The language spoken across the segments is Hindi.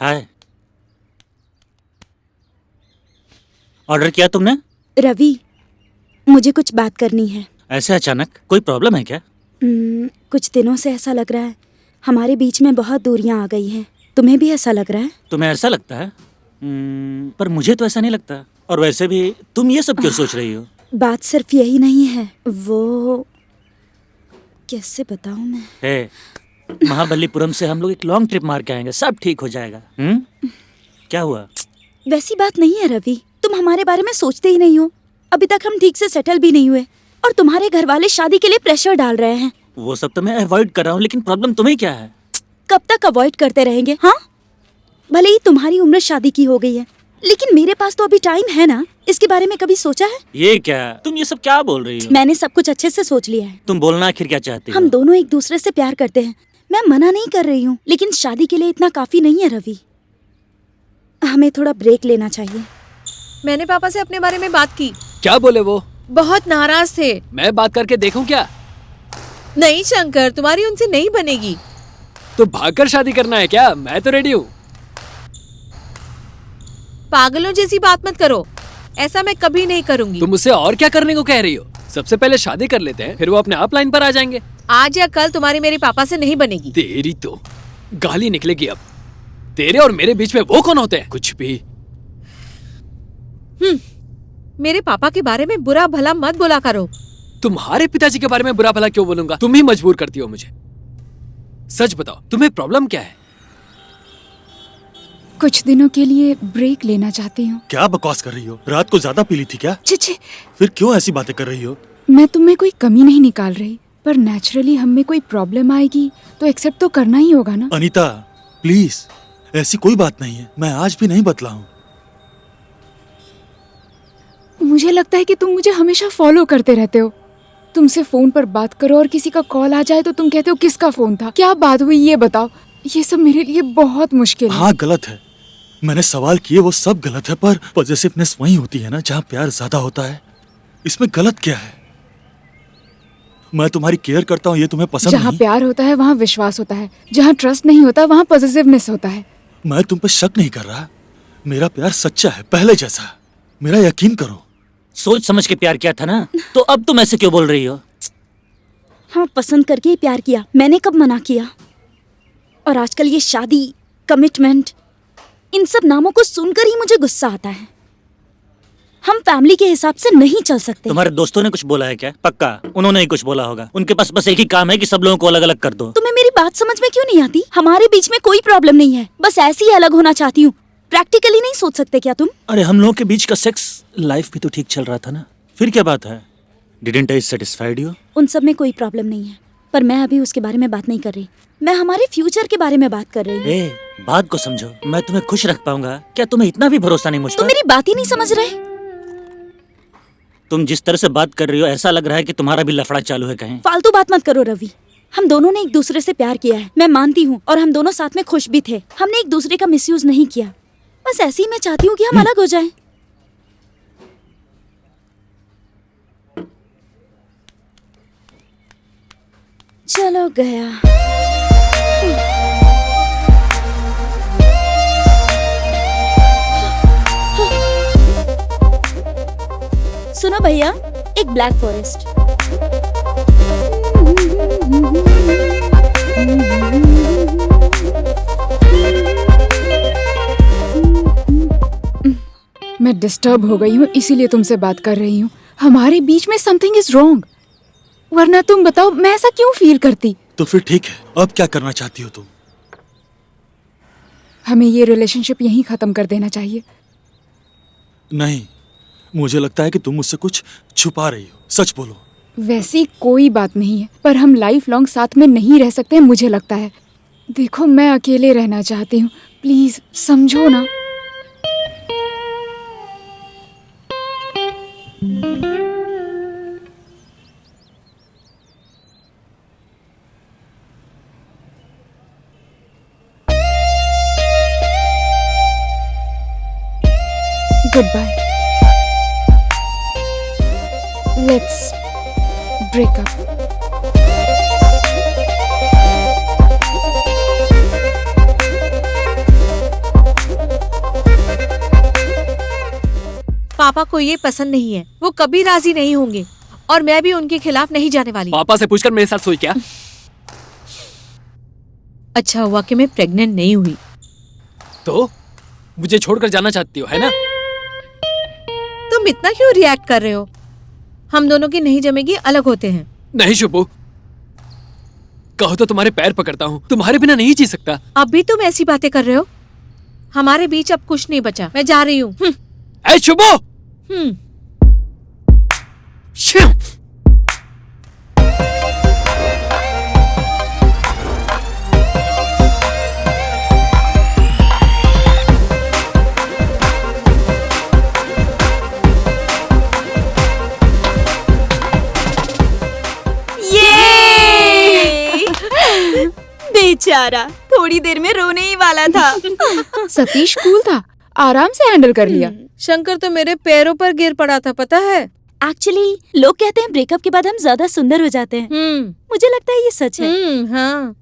हाय। ऑर्डर किया तुमने? रवि, मुझे कुछ बात करनी है। ऐसे अचानक? कोई प्रॉब्लम है क्या? कुछ दिनों से ऐसा लग रहा है हमारे बीच में बहुत दूरियां आ गई हैं। तुम्हें भी ऐसा लग रहा है? तुम्हें ऐसा लगता है? पर मुझे तो ऐसा नहीं लगता। और वैसे भी तुम ये सब क्यों सोच रही हो? बात सिर्फ यही नहीं है, वो कैसे बताऊं मैं। हे, महाबलीपुरम से हम लोग एक लॉन्ग ट्रिप मार के आएंगे, सब ठीक हो जाएगा। क्या हुआ? वैसी बात नहीं है रवि, तुम हमारे बारे में सोचते ही नहीं हो। अभी तक हम ठीक से सेटल भी नहीं हुए और तुम्हारे घर वाले शादी के लिए प्रेशर डाल रहे हैं। वो सब तो मैं अवॉइड कर रहा हूँ, लेकिन प्रॉब्लम तुम्हें क्या है? कब तक अवॉइड करते रहेंगे? हाँ, भले ही तुम्हारी उम्र शादी की हो गई है, लेकिन मेरे पास तो अभी टाइम है ना। इसके बारे में कभी सोचा है? ये क्या, तुम ये सब क्या बोल रही हो? मैंने सब कुछ अच्छे से सोच लिया है। तुम बोलना आखिर क्या चाहती हो? हम दोनों एक दूसरे से प्यार करते हैं, मैं मना नहीं कर रही हूँ, लेकिन शादी के लिए इतना काफी नहीं है रवि। हमें थोड़ा ब्रेक लेना चाहिए। मैंने पापा से अपने बारे में बात की। क्या बोले वो? बहुत नाराज थे। मैं बात करके देखूं क्या? नहीं शंकर, तुम्हारी उनसे नहीं बनेगी। तो भागकर शादी करना है क्या? मैं तो रेडी हूँ। पागलों जैसी बात मत करो, ऐसा मैं कभी नहीं करूंगी। तुम मुझसे और क्या करने को कह रही हो? सबसे पहले शादी कर लेते हैं, फिर वो अपने आप लाइन पर आ जाएंगे। आज या कल तुम्हारी मेरे पापा से नहीं बनेगी। तेरी तो गाली निकलेगी अब। तेरे और मेरे बीच में वो कौन होते हैं? कुछ भी। मेरे पापा के बारे में बुरा भला मत बोला करो। तुम्हारे पिताजी के बारे में बुरा भला क्यों बोलूंगा? तुम ही मजबूर करती हो मुझे। सच बताओ, तुम्हें प्रॉब्लम क्या है? कुछ दिनों के लिए ब्रेक लेना चाहती हूँ। क्या बकवास कर रही हो? रात को ज्यादा पी ली थी क्या? चिचे, फिर क्यों ऐसी बातें कर रही हो? मैं तुम में कोई कमी नहीं निकाल रही, पर नेचुरली हम में कोई प्रॉब्लम आएगी तो एक्सेप्ट तो करना ही होगा ना। अनीता प्लीज, ऐसी कोई बात नहीं है। मैं आज भी नहीं बदला हूँ। मुझे लगता है कि तुम मुझे हमेशा फॉलो करते रहते हो। तुमसे फोन पर बात करो और किसी का कॉल आ जाए तो तुम कहते हो किसका फोन था, क्या बात हुई ये बताओ। ये सब मेरे लिए बहुत मुश्किल है। हाँ गलत है, मैंने सवाल किए वो सब गलत है, पर पॉजिटिवनेस वही होती है ना जहाँ प्यार ज्यादा होता है। इसमें गलत क्या है? मैं तुम्हारी केयर करता हूँ, ये तुम्हें पसंद जहाँ नहीं? प्यार होता है वहाँ विश्वास होता है, जहाँ ट्रस्ट नहीं होता वहाँ पॉजिटिवनेस होता है। मैं तुम पे शक नहीं कर रहा, मेरा प्यार सच्चा है, पहले जैसा। मेरा यकीन करो। सोच समझ के प्यार किया था ना, तो अब तुम ऐसे क्यों बोल रही हो? हाँ, पसंद करके ही प्यार किया, मैंने कब मना किया। और आजकल ये शादी, कमिटमेंट, इन सब नामों को सुनकर ही मुझे गुस्सा आता है। हम फैमिली के हिसाब से नहीं चल सकते। तुम्हारे दोस्तों ने कुछ बोला है क्या? पक्का उन्होंने ही कुछ बोला होगा। उनके पास बस एक ही काम है कि सब लोगों को अलग अलग कर दो। तुम्हें मेरी बात समझ में क्यों नहीं आती? हमारे बीच में कोई प्रॉब्लम नहीं है, बस ऐसे ही अलग होना चाहती हूँ। प्रैक्टिकली नहीं सोच सकते क्या तुम? अरे हम लोगों के बीच का सेक्स लाइफ भी तो ठीक चल रहा था ना, फिर क्या बात है? Didn't I satisfied you? उन सब में कोई प्रॉब्लम नहीं है, पर मैं अभी उसके बारे में बात नहीं कर रही। मैं हमारे फ्यूचर के बारे में बात कर रही हूँ। बात को समझो, मैं तुम्हें खुश रख पाऊंगा क्या? तुम्हें इतना भी भरोसा नहीं मुझ पर? तुम मेरी बात ही नहीं समझ रहे। तुम जिस तरह से बात कर रही हो ऐसा लग रहा है कि तुम्हारा भी लफड़ा चालू है कहीं। फालतू बात मत करो रवि। हम दोनों ने एक दूसरे से प्यार किया है, मैं मानती हूँ, और हम दोनों साथ में खुश भी थे। हमने एक दूसरे का मिसयूज नहीं किया। बस ऐसे ही मैं चाहती हूँ कि हम अलग हो जाएं। चलो गया। सुनो भैया, एक ब्लैक फॉरेस्ट। मैं डिस्टर्ब हो गई हूँ इसीलिए तुमसे बात कर रही हूँ। हमारे बीच में समथिंग इज रॉन्ग, वरना तुम बताओ मैं ऐसा क्यों फील करती। तो फिर ठीक है, अब क्या करना चाहती हो तुम? हमें ये रिलेशनशिप यहीं खत्म कर देना चाहिए। नहीं, मुझे लगता है कि तुम मुझसे कुछ छुपा रही हो। सच बोलो। वैसी कोई बात नहीं है, पर हम लाइफ लॉन्ग साथ में नहीं रह सकते मुझे लगता है। देखो, मैं अकेले रहना चाहती हूँ, प्लीज समझो ना। Goodbye. Let's break up. पापा को ये पसंद नहीं है, वो कभी राजी नहीं होंगे और मैं भी उनके खिलाफ नहीं जाने वाली। पापा से पूछकर मेरे साथ सोई क्या? अच्छा हुआ कि मैं प्रेग्नेंट नहीं हुई। तो मुझे छोड़कर जाना चाहती हो, है ना? तुम इतना क्यों रिएक्ट कर रहे हो? हम दोनों की नहीं जमेगी, अलग होते हैं। नहीं शुभू, कहो तो तुम्हारे पैर पकड़ता हूँ, तुम्हारे बिना नहीं जी सकता। अब भी तुम ऐसी बातें कर रहे हो? हमारे बीच अब कुछ नहीं बचा, मैं जा रही हूँ। ऐ शुभू! श्याम! बेचारा थोड़ी देर में रोने ही वाला था। सतीश कूल था, आराम से हैंडल कर लिया। शंकर तो मेरे पैरों पर गिर पड़ा था, पता है? एक्चुअली लोग कहते हैं ब्रेकअप के बाद हम ज्यादा सुंदर हो जाते हैं। मुझे लगता है ये सच है। हाँ,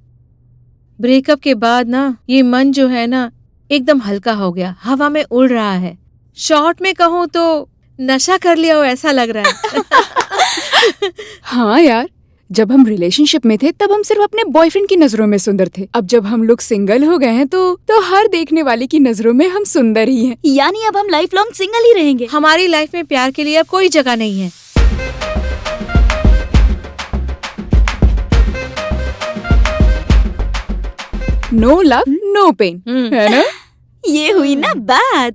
ब्रेकअप के बाद ना ये मन जो है ना एकदम हल्का हो गया, हवा में उड़ रहा है। शॉर्ट में कहूँ तो नशा कर लिया हो ऐसा लग रहा है। हाँ यार, जब हम रिलेशनशिप में थे तब हम सिर्फ अपने बॉयफ्रेंड की नजरों में सुंदर थे। अब जब हम लोग सिंगल हो गए हैं तो हर देखने वाले की नजरों में हम सुंदर ही हैं। यानी अब हम लाइफ लॉन्ग सिंगल ही रहेंगे। हमारी लाइफ में प्यार के लिए अब कोई जगह नहीं है। नो लव नो पेन, है ना? ये हुई ना बात।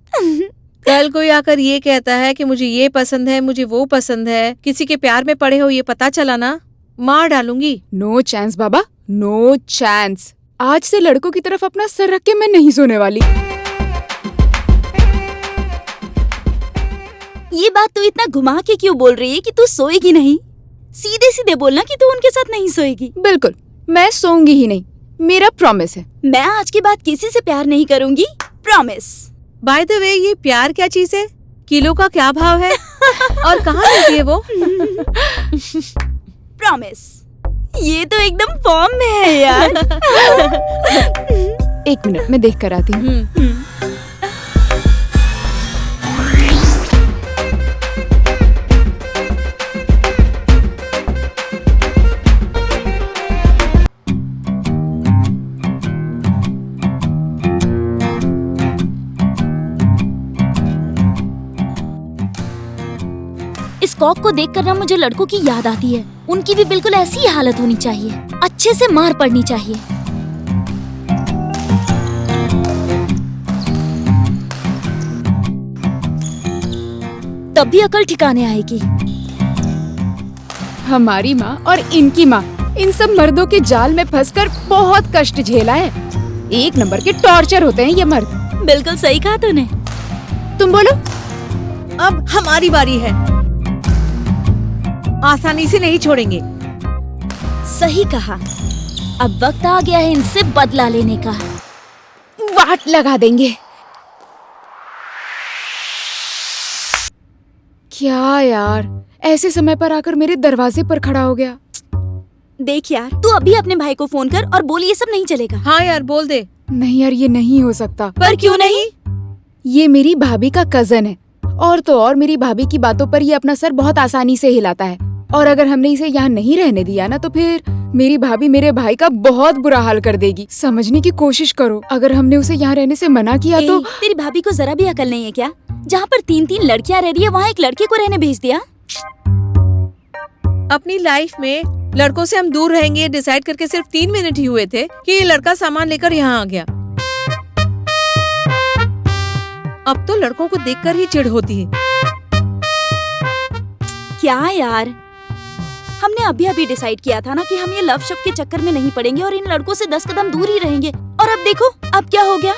कल कोई आकर ये कहता है कि मुझे ये पसंद है, मुझे वो पसंद है, किसी के प्यार में पड़े हो ये पता चला ना, मार डालूंगी। नो चांस बाबा, नो चांस। आज से लड़कों की तरफ अपना सर रख के मैं नहीं सोने वाली। ये बात तू इतना घुमा के क्यों बोल रही है कि तू सोएगी नहीं? सीधे सीधे बोलना कि तू उनके साथ नहीं सोएगी। बिल्कुल, मैं सोऊंगी ही नहीं, मेरा प्रॉमिस है। मैं आज के बाद किसी से प्यार नहीं करूंगी, प्रॉमिस। बाय द वे, ये प्यार क्या चीज है? किलो का क्या भाव है? और कहाँ मिलती है वो? प्रॉमिस। ये तो एकदम फॉर्म में है यार। एक मिनट, मैं देख कर आती हूँ। इस कॉक को देखकर ना मुझे लड़कों की याद आती है। उनकी भी बिल्कुल ऐसी ही हालत होनी चाहिए, अच्छे से मार पड़नी चाहिए। तब भी अकल ठिकाने आएगी। हमारी माँ और इनकी माँ इन सब मर्दों के जाल में फंसकर बहुत कष्ट झेला है। एक नंबर के टॉर्चर होते हैं ये मर्द। बिल्कुल सही कहा तूने। तुम बोलो। अब हमारी बारी है, आसानी से नहीं छोड़ेंगे। सही कहा। अब वक्त आ गया है इनसे बदला लेने का। वाट लगा देंगे। क्या यार, ऐसे समय पर आकर मेरे दरवाजे पर खड़ा हो गया। देख यार, तू अभी अपने भाई को फोन कर और बोल ये सब नहीं चलेगा। हाँ यार, बोल दे। नहीं यार, ये नहीं हो सकता। पर क्यों नहीं? ये मेरी भाभी का कजन है, और तो और मेरी भाभी की बातों पर ये अपना सर बहुत आसानी से हिलाता है। और अगर हमने इसे यहाँ नहीं रहने दिया ना तो फिर मेरी भाभी मेरे भाई का बहुत बुरा हाल कर देगी। समझने की कोशिश करो, अगर हमने उसे यहाँ रहने से मना किया तो। तेरी भाभी को जरा भी अकल नहीं है क्या? जहाँ पर 3-3 लड़कियाँ रह रही है वहाँ एक लड़के को रहने भेज दिया। अपनी लाइफ में लड़कों से हम दूर रहेंगे डिसाइड करके सिर्फ 3 मिनट ही हुए थे कि ये लड़का सामान लेकर यहाँ आ गया। अब तो लड़कों को देखकर ही चिढ़ होती है। क्या यार, हमने अभी डिसाइड किया था ना कि हम ये लव शब्द के चक्कर में नहीं पड़ेंगे और इन लड़कों से 10 कदम दूर ही रहेंगे। और अब देखो, अब क्या हो गया?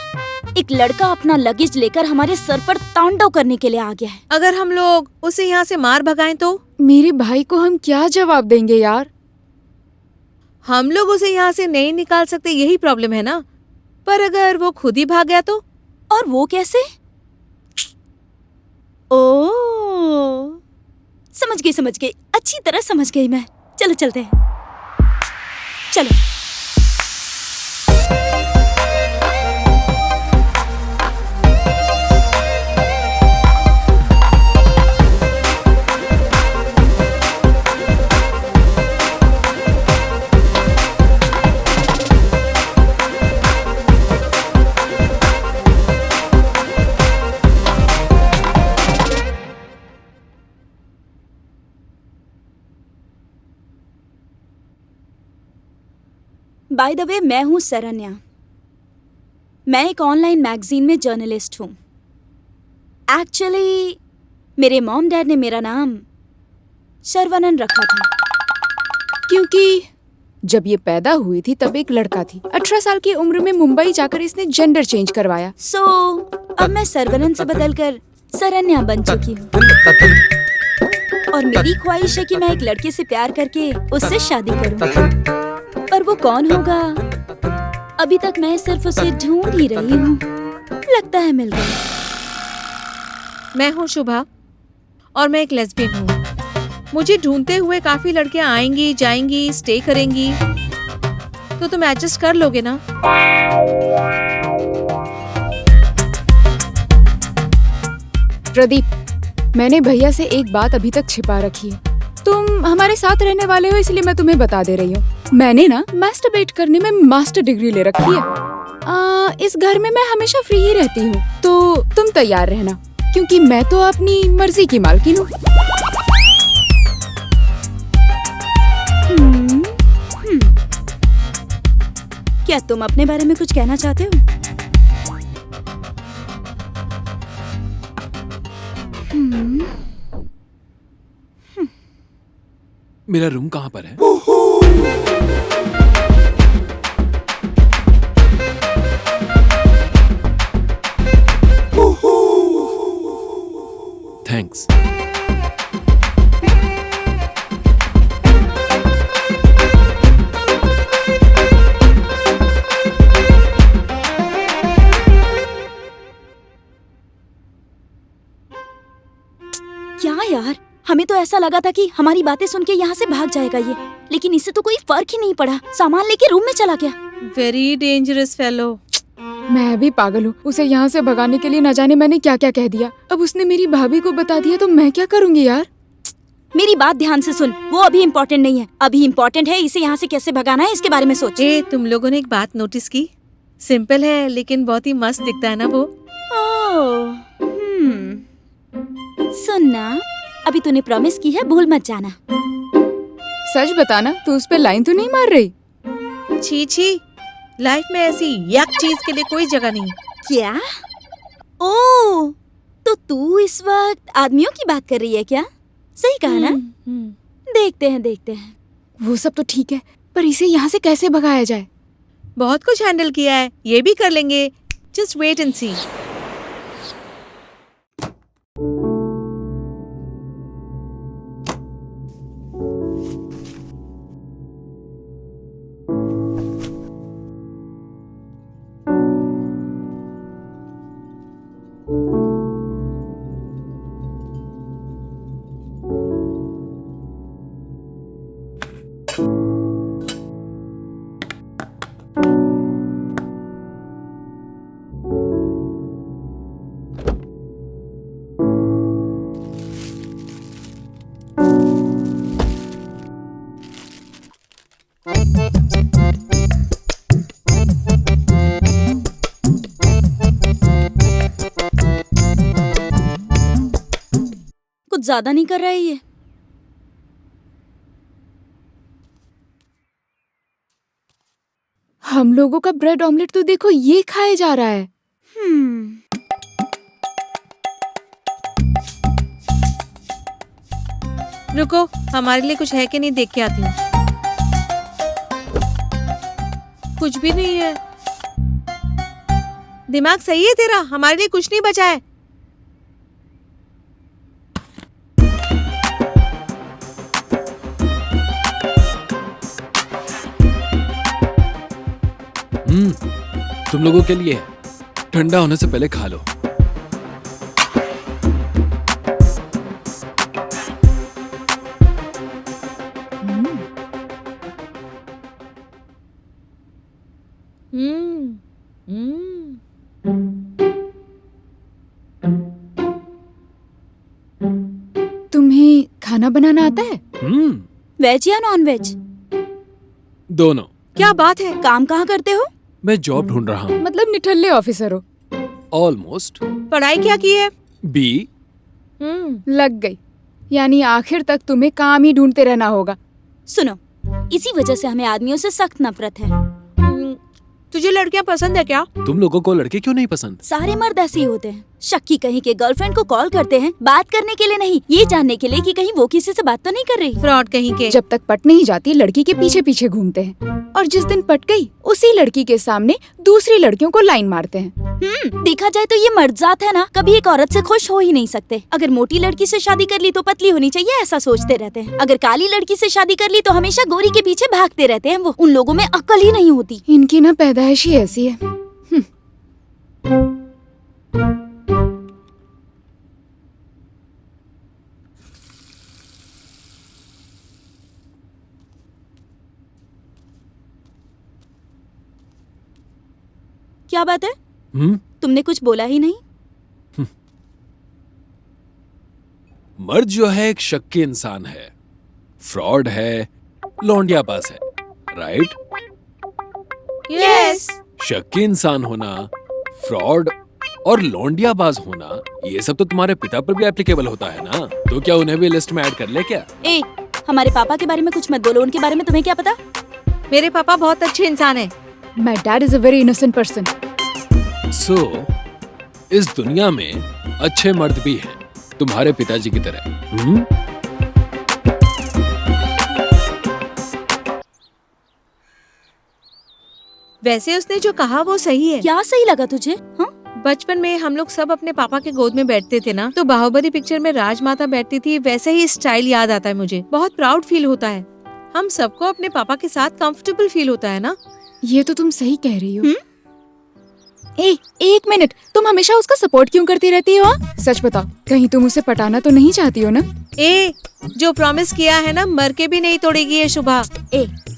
एक लड़का अपना लगेज लेकर हमारे सर पर तांडव करने के लिए आ गया है। अगर हम लोग उसे यहाँ से मार भगाएं तो? मेरे भाई को हम क्या जवाब देंगे यार? हम लोग उसे यहाँ से नहीं निकाल सकते, यही प्रॉब्लम है ना। पर अगर वो खुद ही भाग गया तो? और वो कैसे? ओह, समझ गई, अच्छी तरह समझ गई मैं। चलो चलते हैं, चलो। बाय द वे, मैं हूँ सरन्या। मैं एक ऑनलाइन मैगजीन में जर्नलिस्ट हूँ। एक्चुअली मेरे मॉम डैड ने मेरा नाम शर्वनन रखा था। क्योंकि जब ये पैदा हुई थी तब एक लड़का थी। 18 साल की उम्र में मुंबई जाकर इसने जेंडर चेंज करवाया। सो अब मैं सरवनन से बदलकर सरन्या बन चुकी हूँ। और मेरी ख्वाहिश है कि मैं एक लड़के से प्यार करके उससे शादी करूँ। पर वो कौन होगा, अभी तक मैं सिर्फ उसे ढूंढ ही रही हूँ। लगता है मिल गया। मैं हूँ शुभा और मैं एक लेस्बियन हूँ। मुझे ढूंढते हुए काफी लड़कियां आएंगी, जाएंगी, स्टे करेंगी, तो तुम एडजस्ट कर लोगे ना? प्रदीप, मैंने भैया से एक बात अभी तक छिपा रखी है। तुम हमारे साथ रहने वाले हो इसलिए मैं तुम्हें बता दे रही हूँ। मैंने ना मास्टरबेट करने में मास्टर डिग्री ले रखी है। इस घर में मैं हमेशा फ्री ही रहती हूँ, तो तुम तैयार रहना, क्योंकि मैं तो अपनी मर्जी की मालकिन हूँ। क्या तुम अपने बारे में कुछ कहना चाहते हो? मेरा रूम कहाँ पर है? थैंक्स। क्या यार, हमें तो ऐसा लगा था कि हमारी बातें सुन के यहाँ से भाग जाएगा ये, लेकिन इससे तो कोई फर्क ही नहीं पड़ा। सामान लेके रूम में चला गया। Very dangerous fellow. मैं भी पागल हूँ। उसे यहाँ से भगाने के लिए न जाने मैंने क्या क्या कह दिया। अब उसने मेरी भाभी को बता दिया तो मैं क्या करूँगी यार। मेरी बात ध्यान से सुन, वो अभी इम्पोर्टेंट नहीं है। अभी इम्पोर्टेंट है इसे यहाँ से कैसे भगाना है, इसके बारे में सोच। तुम लोगों ने एक बात नोटिस की? सिंपल है लेकिन बहुत ही मस्त दिखता है ना वो। सुनना, अभी तूने प्रॉमिस की है, भूल मत जाना। सच बताना, तू उस पे लाइन तो नहीं मार रही? छी छी, लाइफ में ऐसी यक चीज के लिए कोई जगह नहीं। क्या? ओ, तो तू इस वक्त आदमियों की बात कर रही है क्या? सही कहा ना? देखते हैं। वो सब तो ठीक है, पर इसे यहाँ से कैसे भगाया जाए? बहुत कुछ हैंडल किया है, ये भी कर लेंगे। जस्ट वेट एंड सी। कुछ ज्यादा नहीं कर रहा है ये? हम लोगों का ब्रेड ऑमलेट तो देखो ये खाया जा रहा है। रुको, हमारे लिए कुछ है कि नहीं देख के आती हूँ। कुछ भी नहीं है। दिमाग सही है तेरा, हमारे लिए कुछ नहीं बचा है। तुम लोगों के लिए ठंडा होने से पहले खा लो। तुम्हें खाना बनाना आता है? वेज या नॉन वेज? दोनों। क्या बात है? काम कहाँ करते हो? मैं जॉब ढूंढ रहा हूँ। मतलब निठल्ले ऑफिसर हो? ऑलमोस्ट। पढ़ाई क्या की है? बी। लग गई। यानी आखिर तक तुम्हें काम ही ढूंढते रहना होगा। सुनो, इसी वजह से हमें आदमियों से सख्त नफरत है। तुझे लड़कियां पसंद है क्या? तुम लोगों को लड़के क्यों नहीं पसंद? सारे मर्द ऐसे ही होते हैं। शक्की कहीं के गर्लफ्रेंड को कॉल करते हैं बात करने के लिए नहीं, ये जानने के लिए कि कहीं वो किसी से बात तो नहीं कर रही। फ्रॉड कहीं के। जब तक पट नहीं जाती लड़की के पीछे पीछे घूमते हैं, और जिस दिन पट गई उसी लड़की के सामने दूसरी लड़कियों को लाइन मारते हैं। देखा जाए तो ये मर्दजात है ना, कभी एक औरत से खुश हो ही नहीं सकते। अगर मोटी लड़की से शादी कर ली तो पतली होनी चाहिए, ऐसा सोचते रहते हैं। अगर काली लड़की से शादी कर ली तो हमेशा गोरी के पीछे भागते रहते हैं। वो उन लोगों में अक्ल ही नहीं होती। इनकी ना पैदाइश ही ऐसी है। क्या बात है? तुमने कुछ बोला ही नहीं। मर्द जो है एक शक्की इंसान है, फ्रॉड है, लौंडियाबाज है, राइट? यस। शक्की इंसान होना, फ्रॉड और लौंडियाबाज होना, ये सब तो तुम्हारे पिता पर भी एप्लीकेबल होता है ना? तो क्या उन्हें भी लिस्ट में ऐड कर ले क्या? ए, हमारे पापा के बारे में कुछ मत बोलो। उनके बारे में तुम्हें क्या पता? मेरे पापा बहुत अच्छे इंसान है। My dad is a very innocent person. सो इस दुनिया में अच्छे मर्द भी हैं, तुम्हारे पिताजी की तरह। वैसे उसने जो कहा वो सही है। क्या सही लगा तुझे? हाँ? बचपन में हम लोग सब अपने पापा के गोद में बैठते थे ना, तो बाहुबली पिक्चर में राजमाता बैठती थी, वैसे ही स्टाइल याद आता है मुझे। बहुत प्राउड फील होता है। हम सबको अपने पापा के साथ कंफर्टेबल फील होता है ना। ये तो तुम सही कह रही हो। एक मिनट, तुम हमेशा उसका सपोर्ट क्यों करती रहती हो? सच बताओ, कहीं तुम उसे पटाना तो नहीं चाहती हो ना? जो प्रॉमिस किया है ना, मर के भी नहीं तोड़ेगी ये शुभा।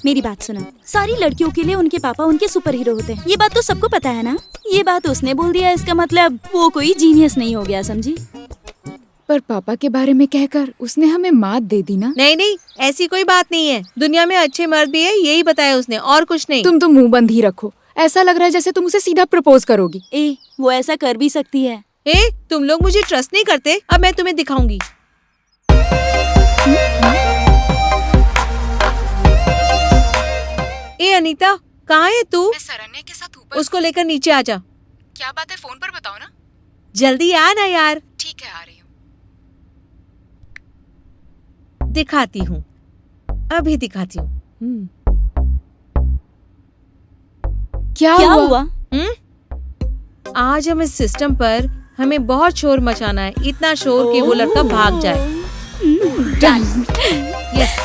मेरी बात सुनो। सारी लड़कियों के लिए उनके पापा उनके सुपर हीरो होते हैं, ये बात तो सबको पता है ना। ये बात उसने बोल दिया, इसका मतलब वो कोई जीनियस नहीं हो गया, समझी? पर पापा के बारे में कहकर उसने हमें मात दे दी ना। नहीं, ऐसी कोई बात नहीं है। दुनिया में अच्छे मर्द भी है, यही बताया उसने, और कुछ नहीं। तुम तो मुंह बंद ही रखो। ऐसा लग रहा है जैसे तुम उसे सीधा प्रपोज करोगी। वो ऐसा कर भी सकती है। तुम लोग मुझे ट्रस्ट नहीं करते, अब मैं तुम्हें दिखाऊंगी। अनीता, कहाँ है तू? मैं सरन्या के साथ ऊपर। उसको लेकर नीचे आ जा। क्या बात है, फोन पर बताओ ना। जल्दी आ ना यार। ठीक है, आ रही हूँ। दिखाती हूँ, अभी दिखाती हूँ। क्या हुआ? आज हम इस सिस्टम पर हमें बहुत शोर मचाना है, इतना शोर कि वो लड़का भाग जाए। यस।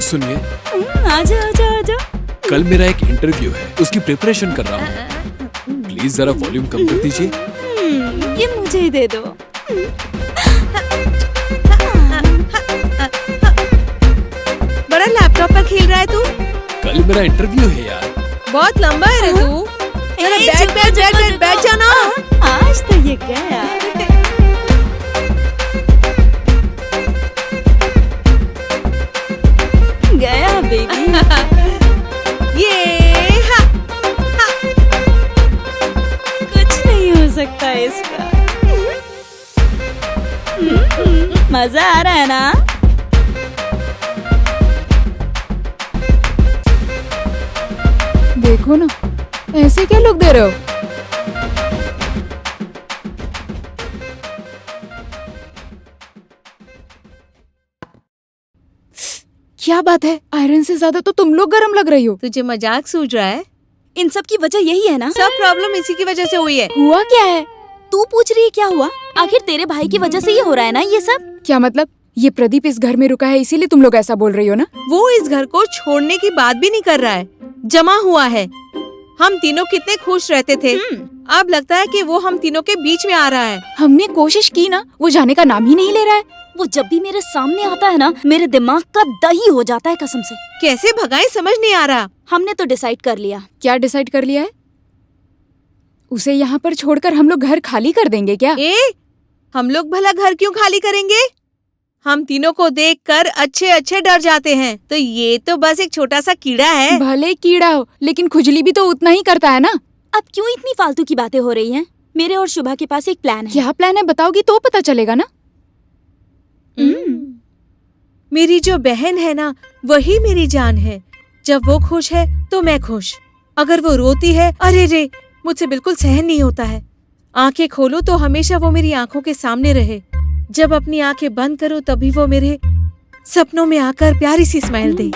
सुनिए, आजा। कल मेरा एक इंटरव्यू है, उसकी प्रिपरेशन कर रहा हूँ। प्लीज जरा वॉल्यूम कम कर दीजिए। ये मुझे ही दे दो। बड़ा लैपटॉप पर खेल रहा है तू। कल मेरा इंटरव्यू है यार। बहुत लंबा है रे तू। बैठ जा ना। आज तो ये गया। गया बेबी। कुछ नहीं हो सकता इसका। मजा आ रहा है ना? देखो ना, ऐसे क्या लुक दे रहे हो? क्या बात है, आयरन से ज्यादा तो तुम लोग गर्म लग रही हो। तुझे मजाक सूझ रहा है? इन सब की वजह यही है ना? सब प्रॉब्लम इसी की वजह से हुई है। हुआ क्या है? तू पूछ रही है क्या हुआ? आखिर तेरे भाई की वजह से ये हो रहा है ना ये सब? क्या मतलब? ये प्रदीप इस घर में रुका है इसीलिए तुम लोग ऐसा बोल रही हो ना? वो इस घर को छोड़ने की बात भी नहीं कर रहा है, जमा हुआ है। हम तीनों कितने खुश रहते थे, अब लगता है कि वो हम तीनों के बीच में आ रहा है। हमने कोशिश की ना, वो जाने का नाम ही नहीं ले रहा है। वो जब भी मेरे सामने आता है ना, मेरे दिमाग का दही हो जाता है कसम से। कैसे भगाए समझ नहीं आ रहा। हमने तो डिसाइड कर लिया। क्या डिसाइड कर लिया है? उसे यहाँ पर छोड़कर हम लोग घर खाली कर देंगे क्या? हम लोग भला घर क्यों खाली करेंगे? हम तीनों को देखकर अच्छे अच्छे डर जाते हैं, तो ये तो बस एक छोटा सा कीड़ा है। भले कीड़ा हो, लेकिन खुजली भी तो उतना ही करता है ना। अब क्यों इतनी फालतू की बातें हो रही हैं? मेरे और शुभा के पास एक प्लान है। क्या प्लान है बताओगी तो पता चलेगा ना। मेरी जो बहन है ना, वही मेरी जान है। जब वो खुश है तो मैं खुश, अगर वो रोती है अरे रे मुझसे बिल्कुल सहन नहीं होता है। आंखें खोलूं तो हमेशा वो मेरी आंखों के सामने रहे, जब अपनी आंखें बंद करूं तभी वो मेरे सपनों में आकर प्यारी सी स्माइल दे।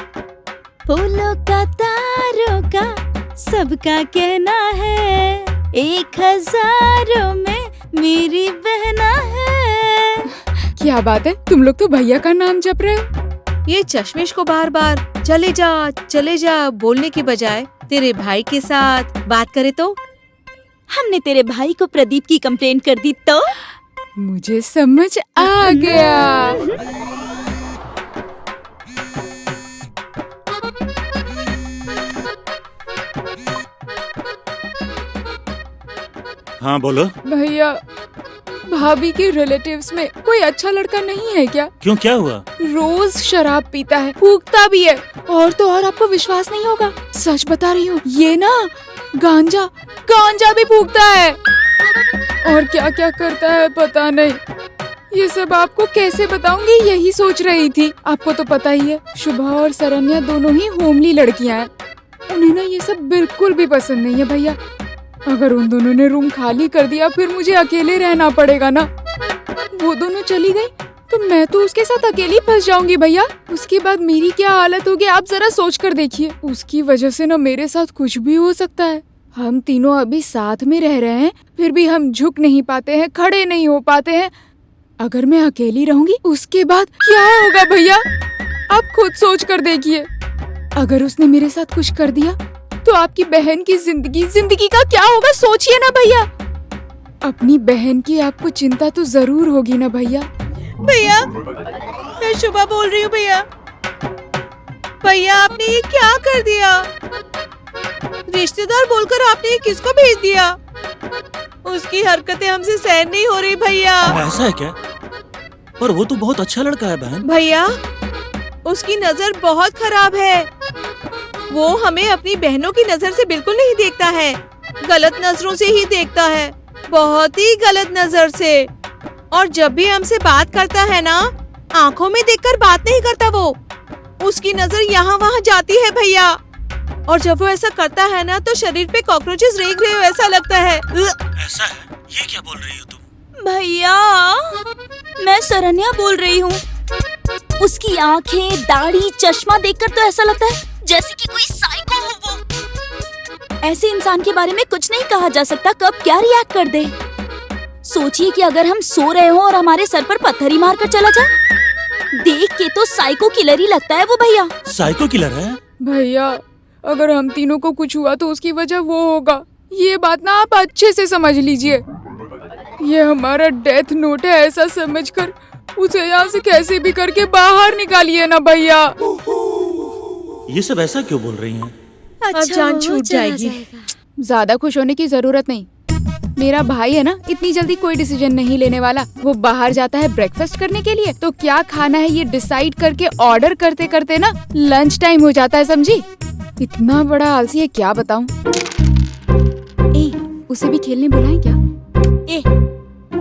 फूलों का तारों का सबका कहना है, 1000 में मेरी बहना है। क्या बात है, तुम लोग तो भैया का नाम जप रहे हो। ये चश्मिश को बार बार चले जा बोलने की बजाय तेरे भाई के साथ बात करे तो। हमने तेरे भाई को प्रदीप की कंप्लेंट कर दी तो। मुझे समझ आ गया। हाँ बोलो। भैया, भाभी के रिलेटिव्स में कोई अच्छा लड़का नहीं है क्या? क्यों, क्या हुआ? रोज शराब पीता है, फूकता भी है, और तो और आपको विश्वास नहीं होगा, सच बता रही हूँ, ये ना गांजा भी फूकता है और क्या क्या करता है पता नहीं। ये सब आपको कैसे बताऊंगी यही सोच रही थी। आपको तो पता ही है, शुभा और सरन्या दोनों ही होमली लड़कियां हैं। उन्हें ना ये सब बिल्कुल भी पसंद नहीं है भैया। अगर उन दोनों ने रूम खाली कर दिया फिर मुझे अकेले रहना पड़ेगा ना। वो दोनों चली गई तो मैं तो उसके साथ अकेली फंस जाऊंगी भैया। उसके बाद मेरी क्या हालत होगी आप जरा सोच कर देखिए। उसकी वजह से ना मेरे साथ कुछ भी हो सकता है। हम तीनों अभी साथ में रह रहे हैं, फिर भी हम झुक नहीं पाते हैं, खड़े नहीं हो पाते हैं। अगर मैं अकेली रहूंगी उसके बाद क्या होगा भैया, आप खुद सोच कर देखिए। अगर उसने मेरे साथ कुछ कर दिया तो आपकी बहन की जिंदगी का क्या होगा, सोचिए ना भैया। अपनी बहन की आपको चिंता तो जरूर होगी ना भैया। भैया, मैं शुभा बोल रही हूँ। भैया आपने ये क्या कर दिया? रिश्तेदार बोलकर आपने ये किसको भेज दिया? उसकी हरकतें हमसे सहन नहीं हो रही भैया। ऐसा है क्या? पर वो तो बहुत अच्छा लड़का है बहन। भैया, उसकी नजर बहुत खराब है। वो हमें अपनी बहनों की नजर से बिल्कुल नहीं देखता है, गलत नजरों से ही देखता है, बहुत ही गलत नजर से। और जब भी हमसे बात करता है ना, आंखों में देखकर बात नहीं करता वो। उसकी नजर यहाँ वहाँ जाती है भैया। और जब वो ऐसा करता है ना तो शरीर पे कॉकरोचेस रेंग रहे हो ऐसा लगता है। ऐसा है? ये क्या बोल रही हो तुम? भैया, मैं सरन्या बोल रही हूँ। उसकी आंखें, दाढ़ी, चश्मा देखकर तो ऐसा लगता है जैसे कि कोई साइको हो वो। ऐसे इंसान के बारे में कुछ नहीं कहा जा सकता, कब क्या रिएक्ट कर दे। सोचिए कि अगर हम सो रहे हो और हमारे सर पर पत्थर ही मारकर चला जाए। देख के तो साइको किलर ही लगता है वो भैया। साइको किलर है? भैया, अगर हम तीनों को कुछ हुआ तो उसकी वजह वो होगा। ये बात ना आप अच्छे से समझ लीजिए। ये हमारा डेथ नोट है, ऐसा समझकर उसे यहाँ से कैसे भी करके बाहर निकालिए ना भैया। ये सब ऐसा क्यों बोल रही हैं? अब जान छूट जाएगी। ज्यादा खुश होने की जरूरत नहीं। मेरा भाई है ना, इतनी जल्दी कोई डिसीजन नहीं लेने वाला। वो बाहर जाता है ब्रेकफास्ट करने के लिए, तो क्या खाना है ये डिसाइड करके ऑर्डर करते करते ना लंच टाइम हो जाता है, समझी? इतना बड़ा आलसी है क्या बताऊं। उसे भी खेलने बुलाएं क्या?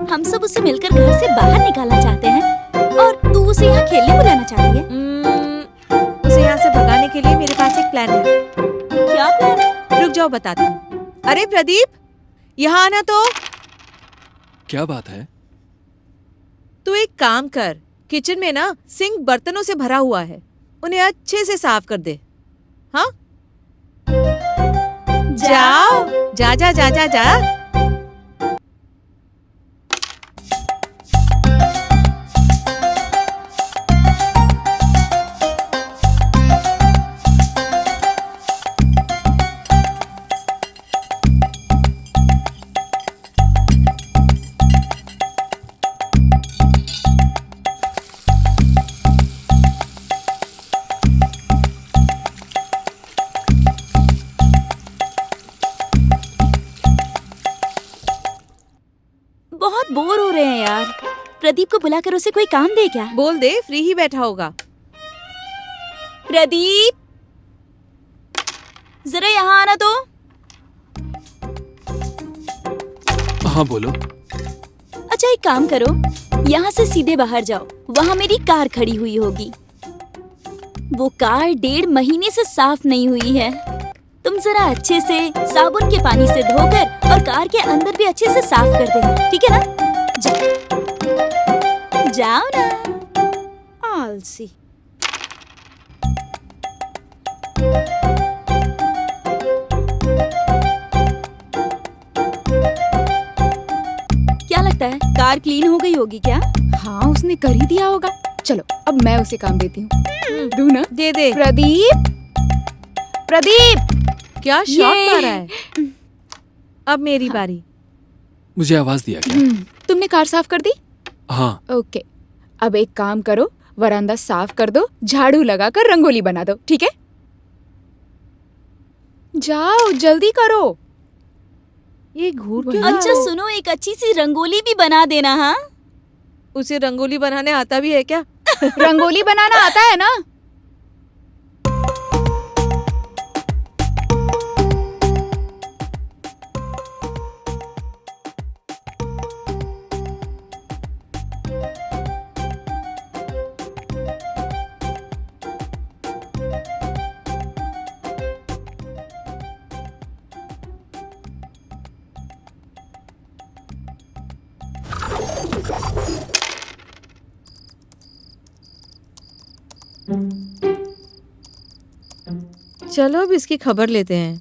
हम सब उसे मिलकर घर से बाहर निकालना चाहते हैं और तू उसे यहाँ खेलने बुलाना चाहती है। उसे यहाँ से भगाने के लिए मेरे पास एक प्लान है। क्या प्लान है? रुक जाओ बताती हूँ। अरे प्रदीप, यहाँ आना तो। क्या बात है? तू एक काम कर, किचन में ना सिंक बर्तनों से भरा हुआ है, उन्हें अच्छे से साफ कर दे। हाँ, जाओ, जा जा जा जा जा। बहुत बोर हो रहे हैं यार। प्रदीप को बुलाकर उसे कोई काम दे क्या? बोल दे, फ्री ही बैठा होगा। प्रदीप, जरा यहाँ आना तो। हाँ बोलो। अच्छा एक काम करो, यहाँ से सीधे बाहर जाओ, वहाँ मेरी कार खड़ी हुई होगी। वो कार 1.5 महीने से साफ नहीं हुई है। तुम जरा अच्छे से साबुन के पानी से धोकर और कार के अंदर भी अच्छे से साफ कर देना, ठीक है ना? जाओ ना, आलसी। क्या लगता है कार क्लीन हो गई होगी क्या? हाँ, उसने कर ही दिया होगा। चलो अब मैं उसे काम देती हूँ। दू ना? दे दे। प्रदीप, प्रदीप, क्या शॉट मारा है? अब मेरी बारी। मुझे आवाज दिया क्या? तुमने कार साफ कर दी? हाँ। ओके, अब एक काम करो, वरांदा साफ कर दो, झाड़ू लगाकर रंगोली बना दो, ठीक है? जाओ जल्दी करो। ये घूर क्यों अच्छा, रहा अच्छा है? सुनो, एक अच्छी सी रंगोली भी बना देना। हाँ, उसे रंगोली बनाने आता भी है क्या? रंगोली बनाना आता है ना? चलो अब इसकी खबर लेते हैं।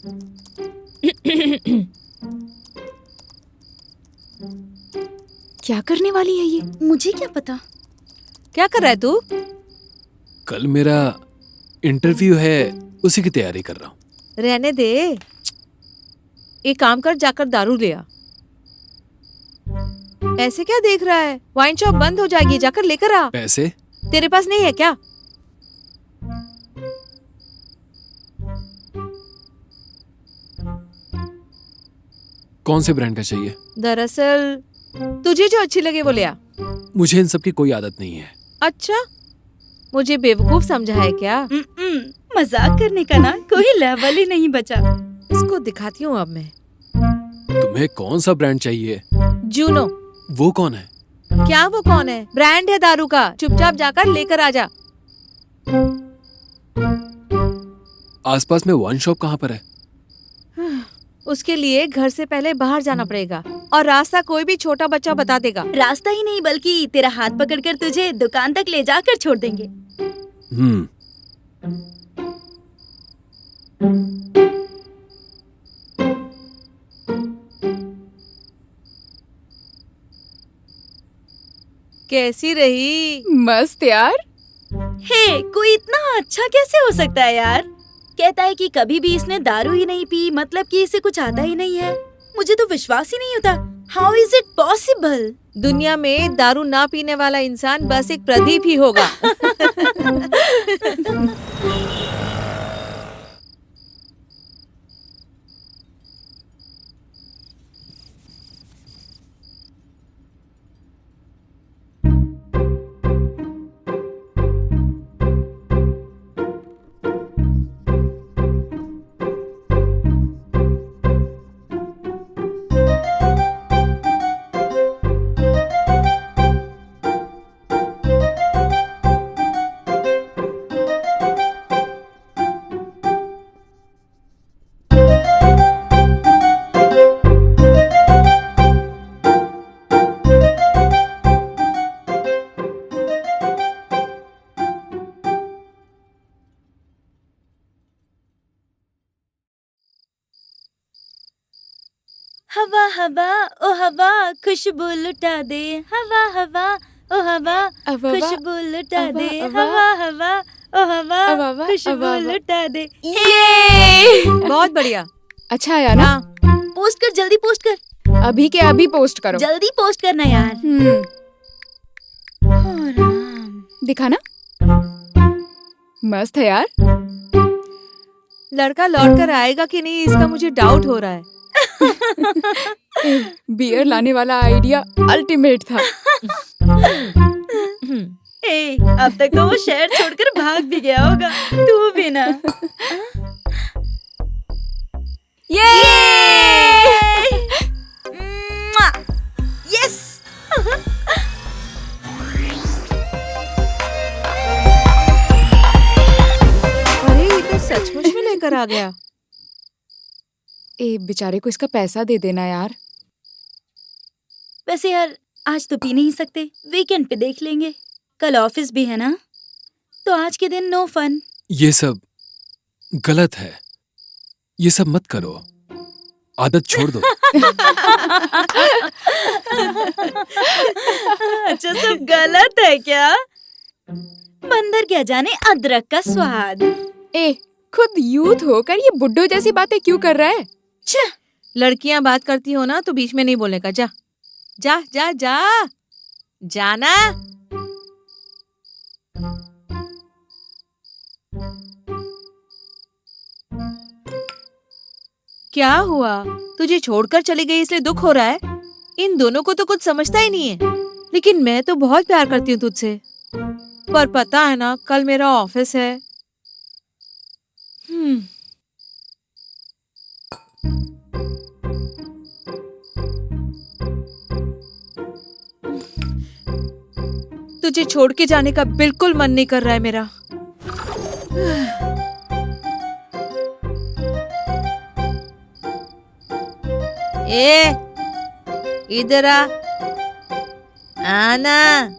क्या करने वाली है ये? मुझे क्या पता। क्या कर रहा है तू? कल मेरा इंटरव्यू है, उसी की तैयारी कर रहा हूँ। रहने दे। एक काम कर, जाकर दारू ले आ। ऐसे क्या देख रहा है? वाइन शॉप बंद हो जाएगी, जाकर लेकर आ। पैसे? तेरे पास नहीं है क्या? कौन से ब्रांड का चाहिए? दरअसल तुझे जो अच्छी लगे वो ले आ। मुझे इन सब की कोई आदत नहीं है। अच्छा, मुझे बेवकूफ समझा है क्या? मजाक करने का ना कोई लेवल ही नहीं बचा। इसको दिखाती हूँ अब मैं। तुम्हें कौन सा ब्रांड चाहिए? जूनो। वो कौन है? क्या वो कौन है? ब्रांड है दारू का। चुपचाप जाकर लेकर आ जा। आसपास में वाइन शॉप कहाँ पर है? उसके लिए घर से पहले बाहर जाना पड़ेगा और रास्ता कोई भी छोटा बच्चा बता देगा। रास्ता ही नहीं बल्कि तेरा हाथ पकड़कर तुझे दुकान तक ले जाकर छोड़ देंगे। हम्म। कैसी रही? मस्त यार। हे, कोई इतना अच्छा कैसे हो सकता है यार? कहता है कि कभी भी इसने दारू ही नहीं पी, मतलब कि इसे कुछ आता ही नहीं है। मुझे तो विश्वास ही नहीं होता। How is it possible? दुनिया में दारू ना पीने वाला इंसान बस एक प्रदीप ही होगा। हवा हवा ओ हवा खुशबू लुटा दे, हवा हवा ओ हवा अवा, खुशबू लुटा दे, अवा, हवा हवा ओ हवा अवा, खुशबू अवा। लुटा दे। ये बहुत बढ़िया। अच्छा आया ना? हाँ, पोस्ट कर, जल्दी पोस्ट कर, अभी के अभी पोस्ट करो। जल्दी पोस्ट करना यार। ओ राम। दिखा ना, मस्त है यार। लड़का लौट कर आएगा कि नहीं इसका मुझे डाउट हो रहा है। बियर लाने वाला आइडिया अल्टीमेट था। ए, अब तक तो वो शहर छोड़कर भाग भी गया होगा, तू भी ना। ये यस। अरे ये तो सचमुच में लेकर आ गया। ए बेचारे को इसका पैसा दे देना यार। वैसे यार आज तो पी नहीं सकते, वीकेंड पे देख लेंगे। कल ऑफिस भी है ना, तो आज के दिन नो फन। ये सब गलत है, ये सब मत करो, आदत छोड़ दो। अच्छा सब गलत है क्या? बंदर क्या जाने अदरक का स्वाद। ए खुद यूथ होकर ये बुड्ढो जैसी बातें क्यों कर रहा है? छह, लड़कियां बात करती हो ना तो बीच में नहीं बोलने का। जा जा जा जा जाना। क्या हुआ? तुझे छोड़कर चली गई इसलिए दुख हो रहा है? इन दोनों को तो कुछ समझता ही नहीं है। लेकिन मैं तो बहुत प्यार करती हूँ तुझसे। पर पता है ना कल मेरा ऑफिस है। तुझे छोड़ के जाने का बिल्कुल मन नहीं कर रहा है मेरा। ए, इधर आ, आना।